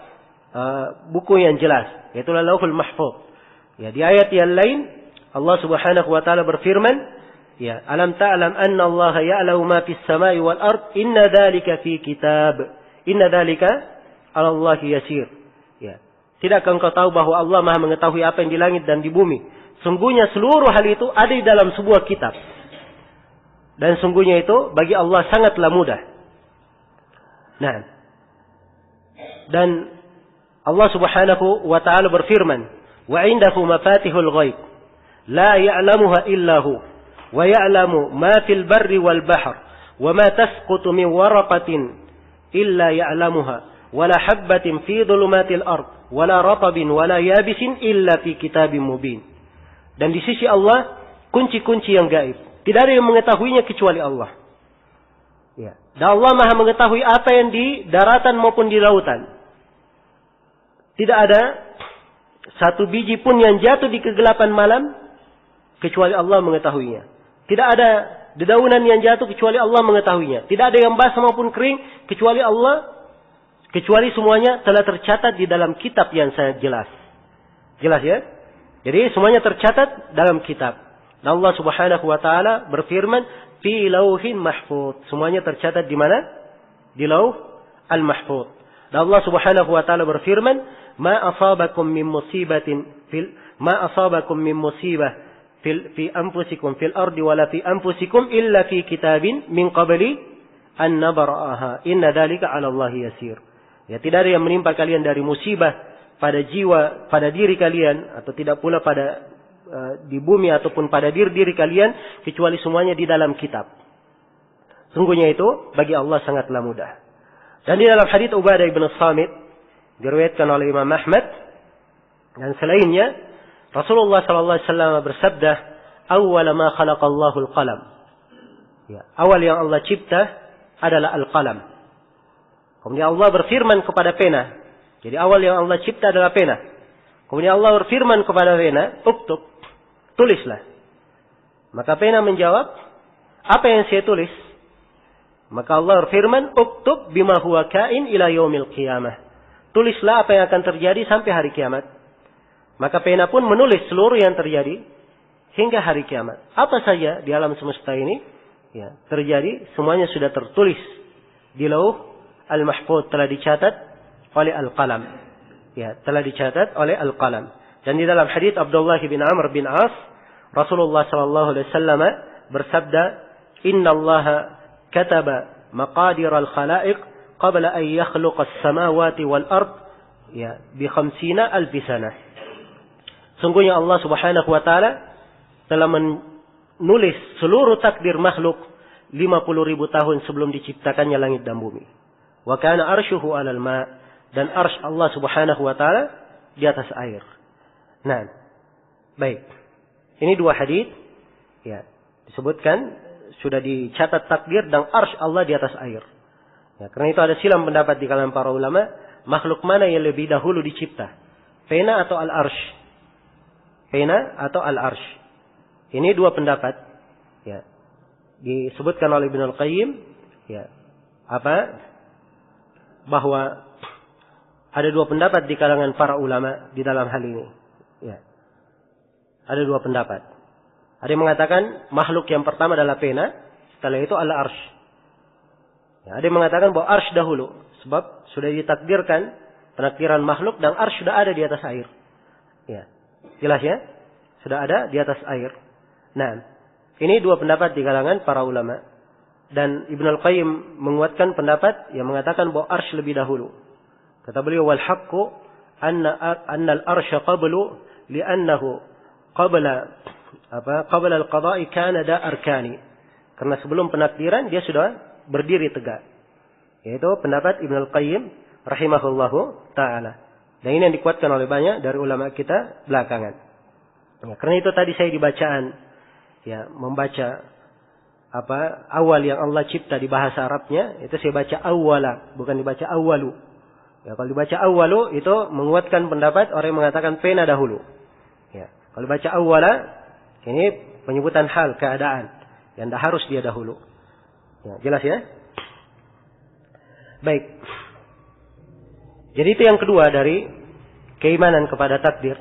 buku yang jelas, yaitu Lauhul Mahfuz. Ya, di ayat yang lain Allah Subhanahu wa taala berfirman, ya, "Alam ta'lam anna Allah ya'lamu ma fis samai wal ard, inna dzalika fi kitab. Inna dzalika 'ala Allah yasir." Ya. Tidakkah engkau tahu bahwa Allah Maha mengetahui apa yang di langit dan di bumi? Sungguhnya seluruh hal itu ada di dalam sebuah kitab. Dan sungguhnya itu bagi Allah sangatlah mudah. Nah, dan Allah Subhanahu wa taala berfirman, "Wa 'indahu mafatihul ghaib, la ya'lamuha illa hu, wa ya'lamu ma fil barri wal bahr, wa ma tasqutu min waraqatin illa ya'lamuha, wa la habbatin fi dhulumatil ard, wa la ratabin wa la yabisin illa fi kitabim mubin." Dan di sisi Allah kunci-kunci yang gaib, tidak ada yang mengetahuinya kecuali Allah. Ya. Dan Allah Maha mengetahui apa yang di daratan maupun di lautan. Tidak ada satu biji pun yang jatuh di kegelapan malam kecuali Allah mengetahuinya. Tidak ada dedaunan yang jatuh kecuali Allah mengetahuinya. Tidak ada yang basah maupun kering kecuali Allah. Kecuali semuanya telah tercatat di dalam kitab yang sangat jelas. Jelas ya? Jadi semuanya tercatat dalam kitab. Dan Allah Subhanahu wa taala berfirman, "Fi lauhin mahfuz." Semuanya tercatat di mana? Di Lauh al-Mahfuz. Dan Allah Subhanahu wa taala berfirman, "Ma asabakum min musibatin fi anfusikum fil ardi wala fi anfusikum illa fi kitabin min qabli an nabra'aha. Inna dzalika 'ala Allah yasir." Ya, tidak ada yang menimpa kalian dari musibah pada jiwa, pada diri kalian, atau tidak pula pada di bumi ataupun pada diri kalian, kecuali semuanya di dalam kitab. Sungguhnya itu bagi Allah sangatlah mudah. Dan di dalam hadits Ubadah bin Samit diriwayatkan oleh Imam Ahmad dan selainnya, Rasulullah sallallahu alaihi wasallam bersabda, "Awwal ma khalaqallahu al-qalam." Ya, awal yang Allah cipta adalah al-qalam. Kemudian Allah berfirman kepada pena. Jadi awal yang Allah cipta adalah pena. Kemudian Allah berfirman kepada pena, "Uktub." Tulislah. Maka pena menjawab, "Apa yang saya tulis?" Maka Allah berfirman, "Uktub bima huwa kain ila yaumil qiyamah." Tulislah apa yang akan terjadi sampai hari kiamat. Maka pena pun menulis seluruh yang terjadi hingga hari kiamat. Apa saja di alam semesta ini ya, terjadi, semuanya sudah tertulis di Lauh Al-Mahfuz, telah dicatat oleh Al-Qalam. Ya, telah dicatat oleh Al-Qalam. Dan di dalam hadits Abdullah bin Amr bin As, Rasulullah sallallahu alaihi wasallam bersabda, "Innallaha kataba maqadir al-khalaiq qabla an yakhluqa as-samawati wal ard ya bi 50,000 sanah." Sungguhnya Allah Subhanahu wa taala telah menulis seluruh takdir makhluk 50,000 tahun sebelum diciptakannya langit dan bumi. Wa kana arsyuhu 'alal ma, dan arsy Allah Subhanahu wa taala di atas air. Nah, baik. Ini dua hadis ya, disebutkan sudah dicatat takdir dan arsy Allah di atas air. Ya, karena itu ada silang pendapat di kalangan para ulama, makhluk mana yang lebih dahulu dicipta? Pena atau al-arsy? Pena atau al-arsy? Ini dua pendapat. Ya. Disebutkan oleh Ibnu Al-Qayyim ya, bahwa ada dua pendapat di kalangan para ulama di dalam hal ini. Ya. Ada dua pendapat. Ada yang mengatakan makhluk yang pertama adalah pena, setelah itu al-arsy. Ya, ada yang mengatakan bahwa arsy dahulu, sebab sudah ditakdirkan penakdiran makhluk dan arsy sudah ada di atas air. Ya. Jelas ya? Sudah ada di atas air. Nah, ini dua pendapat di kalangan para ulama. Dan Ibnu Al-Qayyim menguatkan pendapat yang mengatakan bahwa arsy lebih dahulu. Kata beliau, "Wal haqqu anna al-arsy qablu li'annahu qabla al-qada'i kana da arkani." Karena sebelum penakdiran dia sudah berdiri tegak. Yaitu pendapat Ibnu Al-Qayyim rahimahullahu taala. Dan ini yang dikuatkan oleh banyak dari ulama kita belakangan. Ya, karena itu tadi saya dibacaan ya, membaca awal yang Allah cipta di bahasa Arabnya, itu saya baca awwala, bukan dibaca awwalu. Ya, kalau dibaca awwalu itu menguatkan pendapat orang yang mengatakan pena dahulu. Ya, kalau dibaca awwala ini penyebutan hal, keadaan yang tidak harus dia dahulu. Ya, jelas ya? Baik. Jadi itu yang kedua dari keimanan kepada takdir.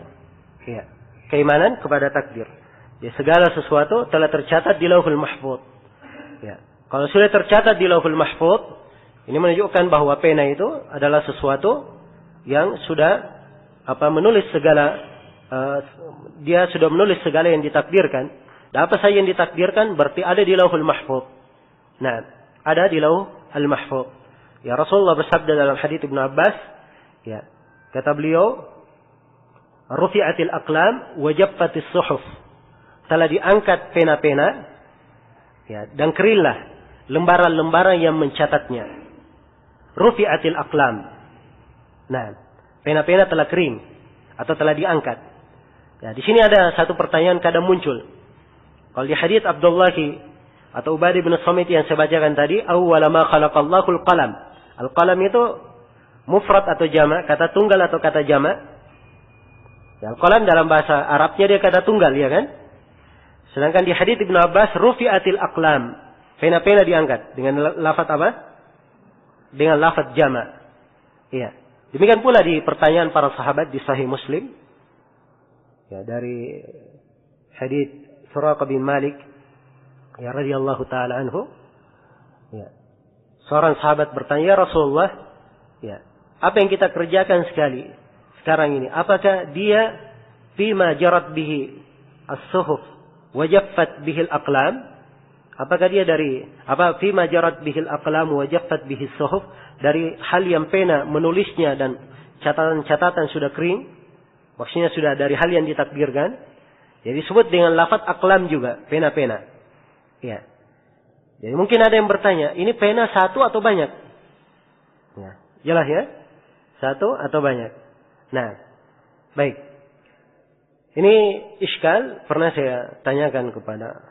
Ya, keimanan kepada takdir. Ya, segala sesuatu telah tercatat di Lauhul Mahfuz. Ya, kalau sudah tercatat di Lauhul Mahfuz, ini menunjukkan bahwa pena itu adalah sesuatu yang sudah menulis segala, dia sudah menulis segala yang ditakdirkan. Dan apa saja yang ditakdirkan berarti ada di Lauhul Mahfuz. Nah, ada di Lauhul Mahfuz. Ya, Rasulullah bersabda dalam hadits Ibnu Abbas, ya, kata beliau, "Rufi'atil aqlam wa jaffatis suhuf." Telah diangkat pena-pena, ya, dan keringlah lembaran-lembaran yang mencatatnya. Rufi'atil aqlam. Nah, pena-pena telah kering atau telah diangkat. Ya, di sini ada satu pertanyaan kadang muncul. Kalau di hadits Abdullah atau Ubadah bin Samit yang saya bacakan tadi, awwala ma khalaqallahu al-qalam. Al-qalam itu mufrad atau jamak, kata tunggal atau kata jamak. Ya, al-qalam dalam bahasa Arabnya dia kata tunggal, ya kan? Sedangkan di hadits Ibnu Abbas, rufi'atil aqlam. Pena-pena diangkat. Dengan lafaz apa? Dengan lafaz jamak. Iya. Demikian pula di pertanyaan para sahabat di Sahih Muslim. Ya, dari hadits Suraqah bin Malik ya radhiyallahu taala anhu. Ya. Seorang sahabat bertanya, "Ya Rasulullah, ya, apa yang kita kerjakan sekarang ini? Apakah dia fima jarat bihi as-suhuf wajaffat bihil aqlam?" Apakah dia dari fima jarat bihil aqlam wajaffat bihis suhuf, dari hal yang pena menulisnya dan catatan-catatan sudah kering, maksudnya sudah dari hal yang ditakdirkan. Jadi disebut dengan lafaz aqlam juga, pena-pena. Ya. Jadi mungkin ada yang bertanya, ini pena satu atau banyak? Ya, jelas ya? Satu atau banyak? Nah, baik. Ini iskal pernah saya tanyakan kepada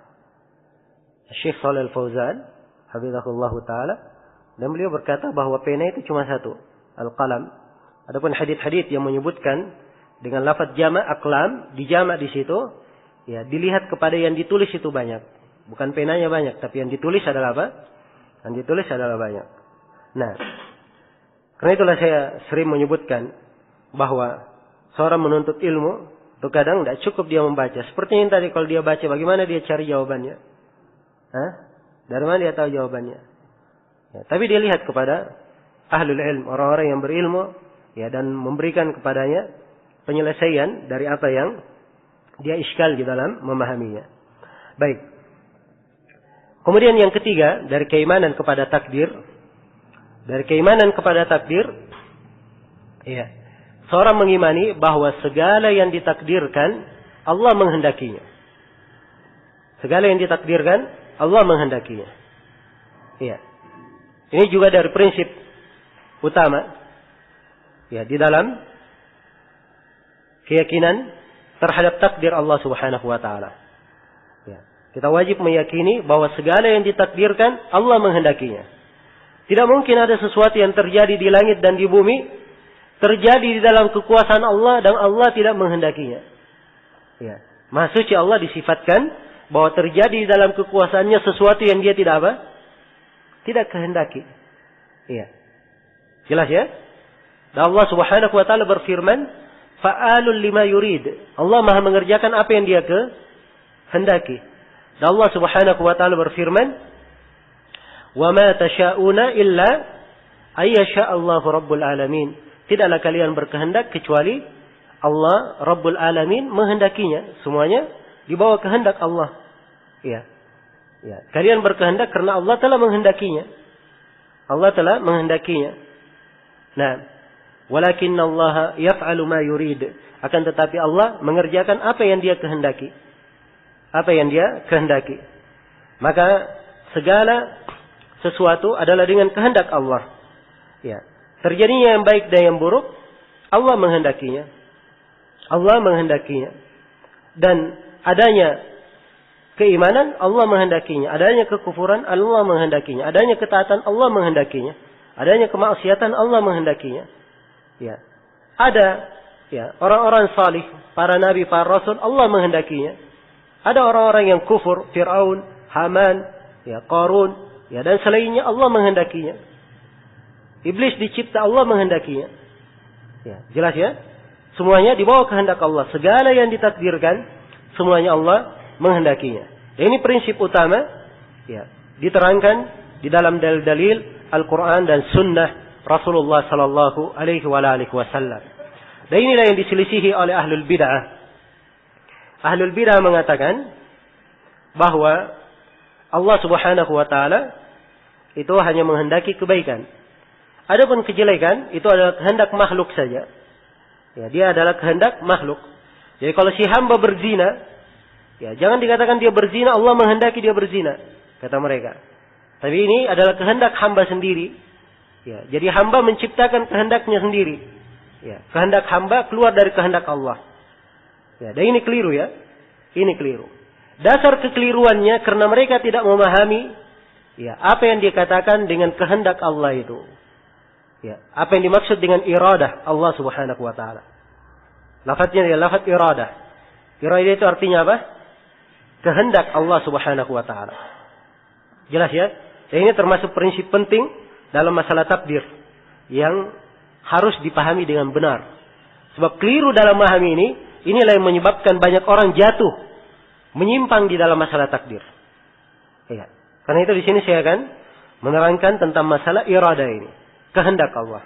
Syekh Shalih Al-Fauzan, hafizahullah taala, dan beliau berkata bahwa pena itu cuma satu, al-qalam. Adapun hadits-hadits yang menyebutkan dengan lafaz jama' aqlam, dijama' di situ, ya dilihat kepada yang ditulis itu banyak. Bukan penanya banyak, tapi yang ditulis adalah apa? Yang ditulis adalah banyak. Nah, karena itulah saya sering menyebutkan bahwa seorang menuntut ilmu itu kadang tidak cukup dia membaca. Seperti yang tadi, kalau dia baca, bagaimana dia cari jawabannya? Hah? Dari mana dia tahu jawabannya? Ya, tapi dia lihat kepada ahlul ilm, orang-orang yang berilmu, ya, dan memberikan kepadanya penyelesaian dari apa yang dia iskal di dalam memahaminya. Baik. Kemudian yang ketiga, dari keimanan kepada takdir. Dari keimanan kepada takdir, ya, seorang mengimani bahwa segala yang ditakdirkan Allah menghendakinya. Segala yang ditakdirkan Allah menghendakinya. Ya. Ini juga dari prinsip utama, ya, di dalam keyakinan terhadap takdir Allah Subhanahu wa taala. Ya. Kita wajib meyakini bahwa segala yang ditakdirkan Allah menghendakinya. Tidak mungkin ada sesuatu yang terjadi di langit dan di bumi terjadi di dalam kekuasaan Allah dan Allah tidak menghendakinya. Ya. Maha suci Allah disifatkan bahwa terjadi di dalam kekuasaannya sesuatu yang dia tidak apa? Tidak kehendaki. Iya. Jelas ya? Dan Allah Subhanahu wa taala berfirman, "Fa'alul lima yurid." Allah Maha mengerjakan apa yang dia kehendaki. Dan Allah Subhanahu wa taala berfirman, "Wa ma tasha'una illa ayyasha Allahu rabbul alamin." Tidaklah kalian berkehendak kecuali Allah Rabbul Alamin menghendakinya. Semuanya di bawah kehendak Allah. Ya. Ya. Kalian berkehendak karena Allah telah menghendakinya. Allah telah menghendakinya. Nah, walakinna Allah yaf'alu ma yurid. Akan tetapi Allah mengerjakan apa yang dia kehendaki. Apa yang dia kehendaki. Maka segala sesuatu adalah dengan kehendak Allah. Ya. Terjadinya yang baik dan yang buruk, Allah menghendakinya. Allah menghendakinya. Dan adanya keimanan, Allah menghendakinya. Adanya kekufuran, Allah menghendakinya. Adanya ketaatan, Allah menghendakinya. Adanya kemaksiatan, Allah menghendakinya. Ya. Ada, ya, orang-orang salih, para nabi, para rasul, Allah menghendakinya. Ada orang-orang yang kufur, Fir'aun, Haman, ya, Qarun, ya, dan selainnya, Allah menghendakinya. Iblis dicipta, Allah menghendakinya. Ya, jelas ya? Semuanya di bawah kehendak Allah. Segala yang ditakdirkan, semuanya Allah menghendakinya. Dan ini prinsip utama, ya, diterangkan di dalam dalil-dalil Al-Quran dan Sunnah Rasulullah Sallallahu Alaihi Wasallam. Dan inilah yang diselisihi oleh ahlul bid'ah. Ahlul bid'ah mengatakan bahwa Allah Subhanahu Wa Taala itu hanya menghendaki kebaikan. Adapun kejelekan itu adalah kehendak makhluk saja. Ya, dia adalah kehendak makhluk. Jadi kalau si hamba berzina, ya jangan dikatakan dia berzina, Allah menghendaki dia berzina, kata mereka. Tapi ini adalah kehendak hamba sendiri. Ya, jadi hamba menciptakan kehendaknya sendiri. Ya, kehendak hamba keluar dari kehendak Allah. Ya, dan ini keliru ya. Ini keliru. Dasar kekeliruannya karena mereka tidak memahami, ya, apa yang dikatakan dengan kehendak Allah itu. Ya, apa yang dimaksud dengan iradah Allah Subhanahu wa taala. Lafaznya adalah lafaz iradah. Iradah itu artinya apa? Kehendak Allah Subhanahu wa taala. Jelas ya? Dan ini termasuk prinsip penting dalam masalah takdir yang harus dipahami dengan benar. Sebab keliru dalam memahami ini, inilah yang menyebabkan banyak orang jatuh, menyimpang di dalam masalah takdir. Ya. Karena itu di sini saya akan menerangkan tentang masalah iradah ini. Kehendak Allah.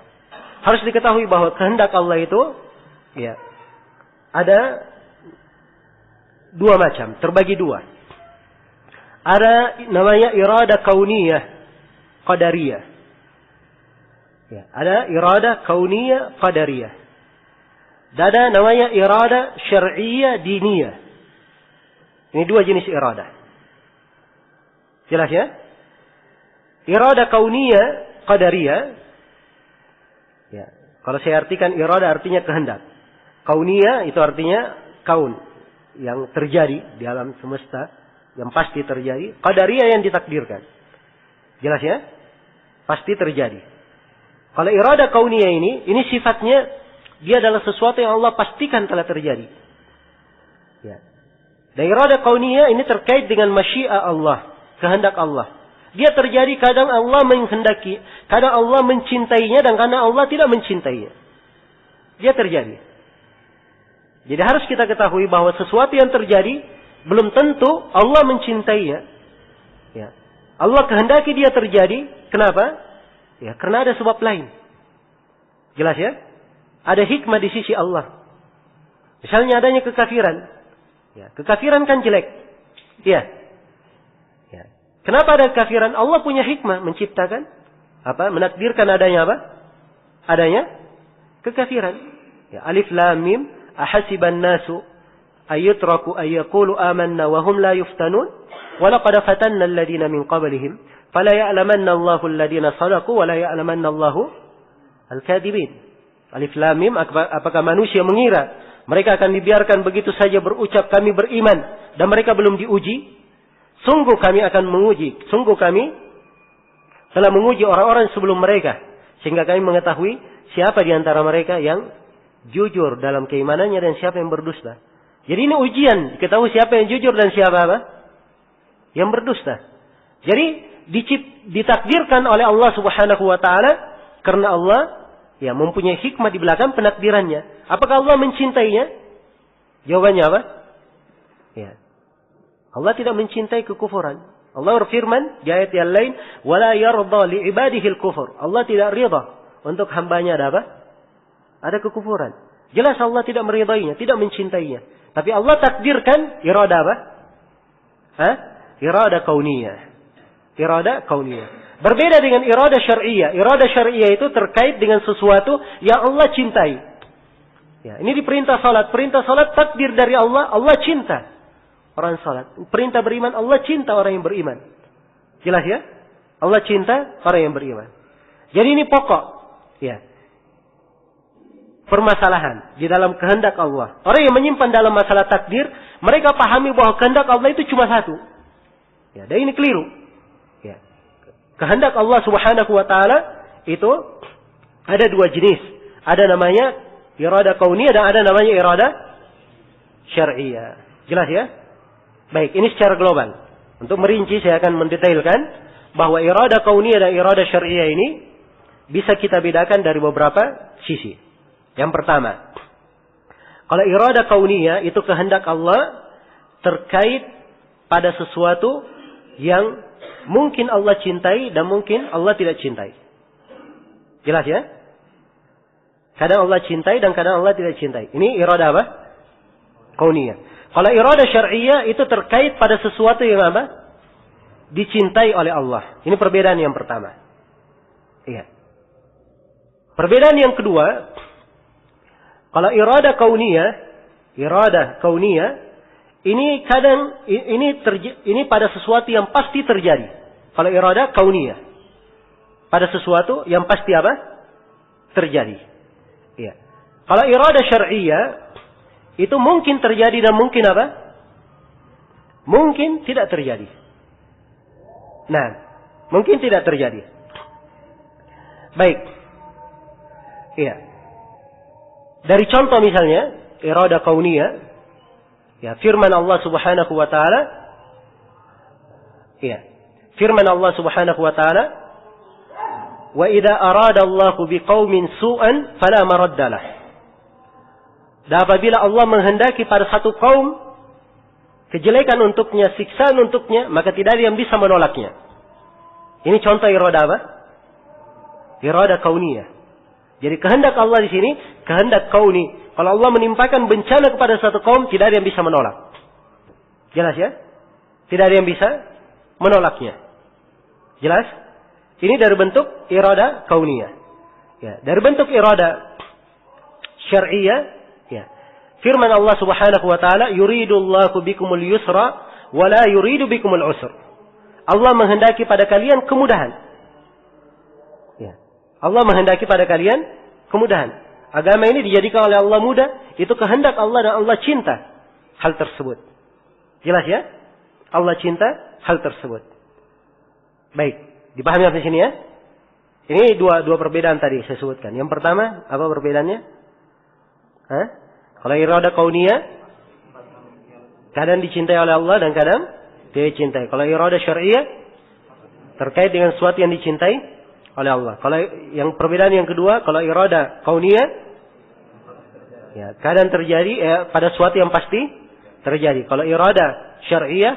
Harus diketahui bahwa kehendak Allah itu, ya, ada dua macam, terbagi dua. Ada namanya irada kauniyah, qadariyah. Ya, ada irada kauniyah, qadariyah. Dan ada namanya irada syar'iyyah, diniyah. Ini dua jenis irada. Jelas ya? Irada kauniyah, qadariyah. Ya. Kalau saya artikan irada artinya kehendak. Kauniyah itu artinya kaun. Yang terjadi di alam semesta. Yang pasti terjadi. Qadariyah yang ditakdirkan. Jelas ya? Pasti terjadi. Kalau irada kauniyah ini sifatnya, dia adalah sesuatu yang Allah pastikan telah terjadi. Ya. Dan irada kauniyah ini terkait dengan masyiah Allah. Kehendak Allah. Dia terjadi kadang Allah menghendaki, kadang Allah mencintainya, dan kadang Allah tidak mencintainya. Dia terjadi. Jadi harus kita ketahui bahwa sesuatu yang terjadi belum tentu Allah mencintainya. Ya. Allah kehendaki dia terjadi. Kenapa? Ya, karena ada sebab lain. Jelas ya? Ada hikmah di sisi Allah. Misalnya adanya kekafiran. Ya, kekafiran kan jelek. Iya. Ya. Kenapa ada kekafiran? Allah punya hikmah menciptakan menakdirkan adanya apa? Adanya kekafiran. Ya, alif lam mim ahasiban nasu ayyutraku ayyaqulu amanna wa hum la yuftanun wa laqad fatanna alladhina min qablihim fala ya'lamanna Allahu alladhina sadaqu wa la ya'lamanna Allahu al-kadhibin. Alif lam mim, apakah manusia mengira mereka akan dibiarkan begitu saja berucap kami beriman dan mereka belum diuji? Sungguh kami akan menguji. Sungguh kami telah menguji orang-orang sebelum mereka. Sehingga kami mengetahui siapa di antara mereka yang jujur dalam keimanannya dan siapa yang berdusta. Jadi ini ujian. Ketahui siapa yang jujur dan siapa apa? Yang berdusta. Jadi ditakdirkan oleh Allah Subhanahu wa taala karena Allah ya mempunyai hikmah di belakang penakdirannya. Apakah Allah mencintainya? Jawabannya apa? Ya. Allah tidak mencintai kekufuran. Allah berfirman di ayat yang lain, "Wala yarda li ibadihi al-kufur." Allah tidak ridha untuk hambanya ada apa? Ada kekufuran. Jelas Allah tidak meridainya, tidak mencintainya. Tapi Allah takdirkan irada apa? Irada kauniyah. Irada kauniyah. Berbeda dengan irada syar'iyah. Irada syar'iyah itu terkait dengan sesuatu yang Allah cintai. Ya, ini di perintah salat. Perintah salat takdir dari Allah, Allah cinta orang salat. Perintah beriman, Allah cinta orang yang beriman. Jelas ya? Allah cinta orang yang beriman. Jadi ini pokok. Ya. Permasalahan di dalam kehendak Allah. Orang yang menyimpan dalam masalah takdir, mereka pahami bahwa kehendak Allah itu cuma satu. Ya, dan ini keliru. Ya. Kehendak Allah Subhanahu wa taala itu ada dua jenis. Ada namanya irada kauniyah dan ada namanya irada syar'iyah. Jelas ya? Baik, ini secara global. Untuk merinci saya akan mendetailkan bahwa irada kauniyah dan irada syar'iyah ini bisa kita bedakan dari beberapa sisi. Yang pertama, kalau irada kauniyah itu kehendak Allah terkait pada sesuatu yang mungkin Allah cintai dan mungkin Allah tidak cintai. Jelas ya? Kadang Allah cintai dan kadang Allah tidak cintai. Ini irada apa? Kauniyah. Kalau irada syar'iyah itu terkait pada sesuatu yang apa? Dicintai oleh Allah. Ini perbedaan yang pertama. Iya. Perbedaan yang kedua, kalau irada kauniyah, ini kadang ini pada sesuatu yang pasti terjadi. Kalau irada kauniyah, pada sesuatu yang pasti apa? Terjadi. Iya. Kalau irada syar'iyah itu mungkin terjadi dan mungkin apa? Mungkin tidak terjadi. Nah, mungkin tidak terjadi. Baik. Iya. Dari contoh misalnya, irada kauniyah, ya firman Allah Subhanahu wa taala. Iya. Firman Allah Subhanahu wa taala, "Wa idza arada Allahu biqaumin su'an fala maraddalah." Dan apabila Allah menghendaki pada satu kaum kejelekan untuknya, siksaan untuknya, maka tidak ada yang bisa menolaknya. Ini contoh irada apa? Irada kauniyah. Jadi kehendak Allah di sini, kehendak kauni. Kalau Allah menimpakan bencana kepada satu kaum, tidak ada yang bisa menolak. Jelas ya? Tidak ada yang bisa menolaknya. Jelas? Ini dari bentuk irada kauniyah. Ya, dari bentuk irada syar'iyah. Ya. Firman Allah Subhanahu wa taala, "Yuridullahu bikumul yusra wa la yuridu bikumul usra." Allah menghendaki pada kalian kemudahan. Ya. Allah menghendaki pada kalian kemudahan. Agama ini dijadikan oleh Allah mudah, itu kehendak Allah dan Allah cinta hal tersebut. Jelas ya? Allah cinta hal tersebut. Baik, dipahami di sini ya? Ini dua perbedaan tadi saya sebutkan. Yang pertama, apa perbedaannya? Kalau iradah kauniyah, kadang dicintai oleh Allah dan kadang tidak dicintai. Kalau iradah syar'iyah, terkait dengan sesuatu yang dicintai oleh Allah. Kalau yang perbedaan yang kedua, kalau iradah kauniyah, ya, kadang terjadi pada sesuatu yang pasti terjadi. Kalau iradah syar'iyah,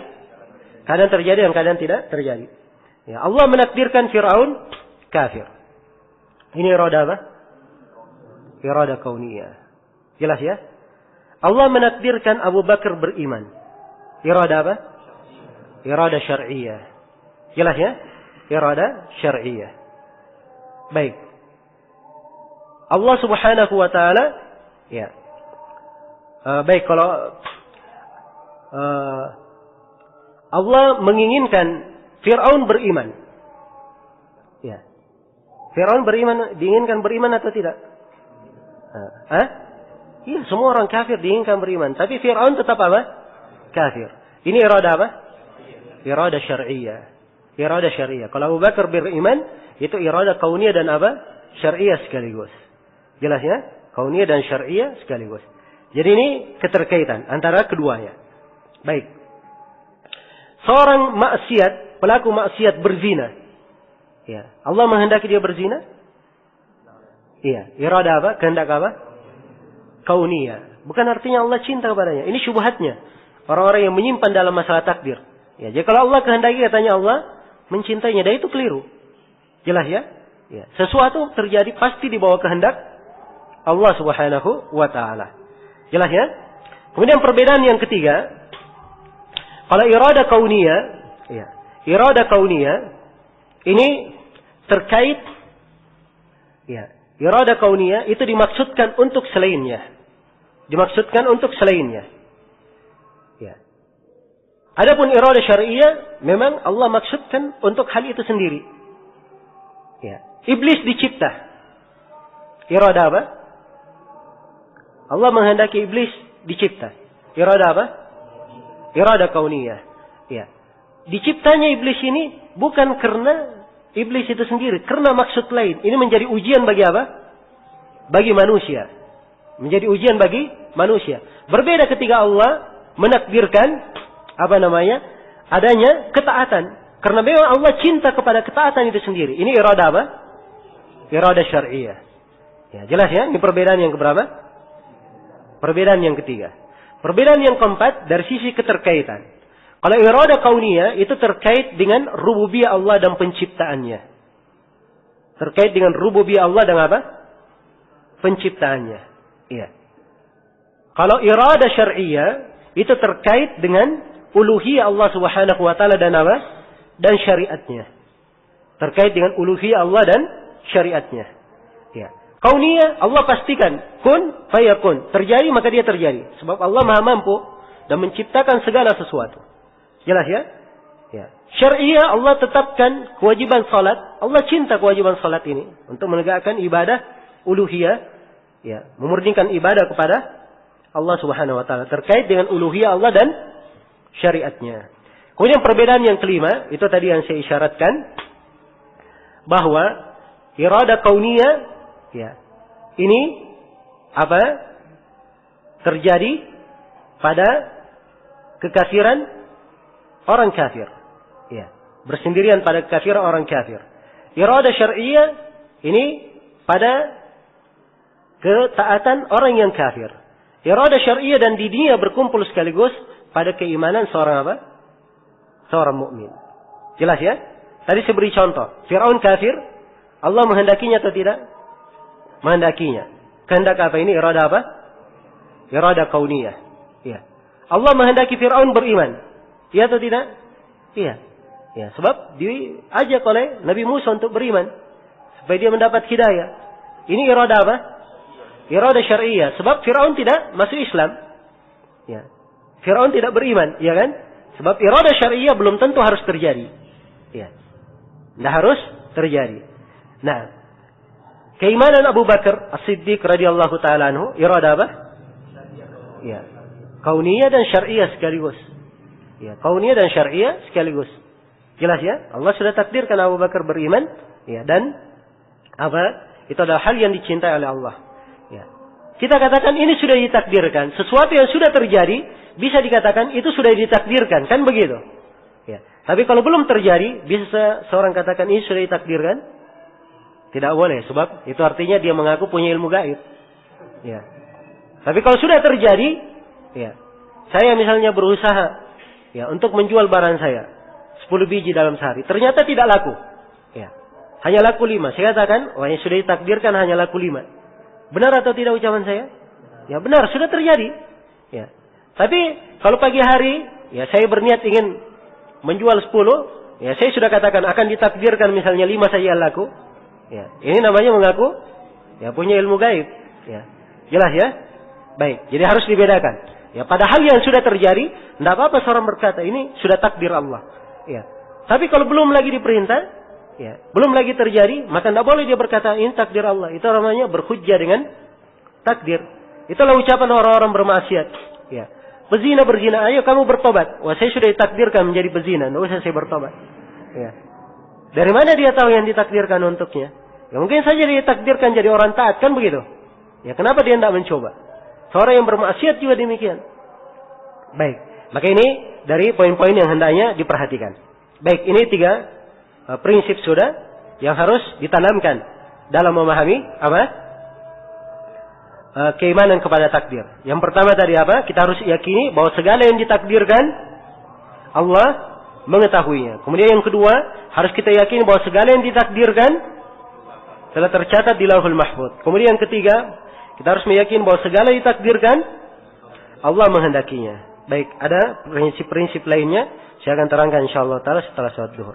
kadang terjadi dan kadang tidak terjadi. Ya, Allah menakdirkan Fir'aun kafir. Ini iradah apa? Iradah kauniyah. Jelas ya? Allah menakdirkan Abu Bakar beriman. Iradah apa? Iradah syar'iyah. Jelas ya? Iradah syar'iyah. Baik. Allah Subhanahu wa taala ya. Baik, kalau Allah menginginkan Fir'aun beriman. Ya. Fir'aun beriman, diinginkan beriman atau tidak? Iya, semua orang kafir diinginkan beriman. Tapi Fir'aun tetap apa? Kafir. Ini iradah apa? Iradah syar'iyah. Iradah syar'iyah. Kalau Abu Bakar beriman, itu iradah kauniyah dan apa? Syar'iyah sekaligus. Jelas ya? Kauniyah dan syar'iyah sekaligus. Jadi ini keterkaitan antara keduanya. Baik. Seorang maksiat, pelaku maksiat berzina. Ya. Allah menghendaki dia berzina? Iya. Iradah apa? Kehendak apa? Kauniyah. Bukan artinya Allah cinta kepadanya. Ini syubhatnya. Orang-orang yang menyimpan dalam masalah takdir. Ya, jadi kalau Allah kehendaki katanya Allah mencintainya. Dan itu keliru. Jelas ya? Ya. Sesuatu terjadi pasti di bawah kehendak Allah Subhanahu wa ta'ala. Jelas ya? Kemudian perbedaan yang ketiga. Kalau iradah kauniyah. Ya. Iradah kauniyah. Ini terkait. Ya. Iradah kauniyah itu dimaksudkan untuk selainnya. Dimaksudkan untuk selainnya. Ya. Adapun iradah syar'iyah memang Allah maksudkan untuk hal itu sendiri. Ya. Iblis dicipta. Iradah apa? Allah menghendaki iblis dicipta. Iradah apa? Iradah kauniyah. Ya. Diciptanya iblis ini bukan karena iblis itu sendiri, karena maksud lain. Ini menjadi ujian bagi apa? Bagi manusia. Menjadi ujian bagi manusia. Berbeda ketika Allah menakdirkan adanya ketaatan. Karena memang Allah cinta kepada ketaatan itu sendiri. Ini iradah apa? Iradah syar'iyah. Ya, jelas ya? Ini perbedaan yang keberapa? Perbedaan yang ketiga. Perbedaan yang keempat dari sisi keterkaitan. Kalau iradah kauniyah itu terkait dengan rububiyah Allah dan penciptaannya. Terkait dengan rububiyah Allah dan apa? Penciptaannya. Iya. Kalau iradah syar'iyah itu terkait dengan uluhiyah Allah Subhanahu wa taala dan apa? Dan syariatnya. Terkait dengan uluhiyah Allah dan syariatnya. Ya. Kauniyah Allah pastikan kun fayakun. Terjadi maka dia terjadi. Sebab Allah Maha mampu dan menciptakan segala sesuatu. Jelas ya? Ya. Syariah Allah tetapkan kewajiban salat. Allah cinta kewajiban salat ini untuk menegakkan ibadah uluhiyah, ya, memurnikan ibadah kepada Allah Subhanahu wa taala terkait dengan uluhiyah Allah dan syariatnya. Kemudian perbedaan yang kelima, itu tadi yang saya isyaratkan bahwa iradah kauniyah, ya, ini apa? Terjadi pada kekafiran orang kafir. Ya, bersendirian pada kekafiran orang kafir. Iradah syar'iyah ini pada ketaatan orang yang kafir. Iradah syar'iyah dan di dunia berkumpul sekaligus pada keimanan seorang apa? Seorang mukmin. Jelas ya? Tadi saya beri contoh. Fir'aun kafir, Allah menghendakinya atau tidak? Menghendakinya. Kehendak apa ini? Iradah apa? Iradah kauniyah. Ya. Allah menghendaki Fir'aun beriman. Iya atau tidak? Iya. Ya, sebab diajak oleh Nabi Musa untuk beriman supaya dia mendapat hidayah. Ini iradah apa? Iradah syar'iyah. Sebab Fir'aun tidak masuk Islam. Ya. Fir'aun tidak beriman, ya kan? Sebab iradah syar'iyah belum tentu harus terjadi. Ya. Tidak harus terjadi. Nah, Keimanan Abu Bakar As-Siddiq radhiyallahu taala anhu iradah apa? Ya. Kauniyah dan syar'iyah sekaligus. Ya, kauniyah dan syar'iyah sekaligus. Jelas ya? Allah sudah takdirkan Abu Bakar beriman, ya, dan apa? Itu adalah hal yang dicintai oleh Allah. Ya. Kita katakan ini sudah ditakdirkan, sesuatu yang sudah terjadi bisa dikatakan itu sudah ditakdirkan, kan begitu? Ya. Tapi kalau belum terjadi, bisa seorang katakan ini sudah ditakdirkan? Tidak boleh, sebab itu artinya dia mengaku punya ilmu gaib. Ya. Tapi kalau sudah terjadi, ya, saya misalnya berusaha, ya, untuk menjual barang saya 10 biji dalam sehari, ternyata tidak laku, ya, hanya laku 5. Saya katakan, wah, yang sudah ditakdirkan hanya laku 5. Benar atau tidak ucapan saya? Ya benar, sudah terjadi. Ya. Tapi kalau pagi hari, ya, saya berniat ingin menjual 10, ya, saya sudah katakan akan ditakdirkan misalnya 5 saja laku. Ya, ini namanya mengaku, ya, punya ilmu gaib. Ya. Jelas ya? Baik, jadi harus dibedakan. Ya, padahal yang sudah terjadi, tidak apa-apa seorang berkata ini sudah takdir Allah. Ya. Tapi kalau belum lagi diperintah, ya, belum lagi terjadi, maka tidak boleh dia berkata ini takdir Allah. Itu namanya berhujjah dengan takdir. Itulah ucapan orang-orang bermaksiat. Ya. Pezina berzina, ayo kamu bertobat. Wah, saya sudah ditakdirkan menjadi pezina, tidak usah saya bertobat. Ya. Dari mana dia tahu yang ditakdirkan untuknya? Ya, mungkin saja dia ditakdirkan jadi orang taat, kan begitu? Ya, kenapa dia tidak mencoba? Seorang yang bermaksiat juga demikian. Baik, maka ini dari poin-poin yang hendaknya diperhatikan. Baik, ini 3 prinsip sudah yang harus ditanamkan dalam memahami apa? Keimanan kepada takdir. Yang pertama tadi apa? Kita harus yakini bahwa segala yang ditakdirkan Allah mengetahuinya. Kemudian yang kedua, harus kita yakini bahwa segala yang ditakdirkan telah tercatat di Lauhul Mahfuz. Kemudian yang ketiga, kita harus meyakini bahwa segala ditakdirkan Allah menghendakinya. Baik, ada prinsip-prinsip lainnya saya akan terangkan insyaallah taala setelah salat zuhur.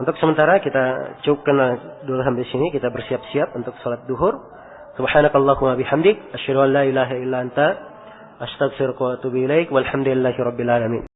Untuk sementara kita cukupkan dulu sampai sini, kita bersiap-siap untuk salat zuhur. Subhanakallahumma bihamdik asyhadu an la ilaha illa anta astaghfiruka wa atubu ilaik walhamdulillahirabbil alamin.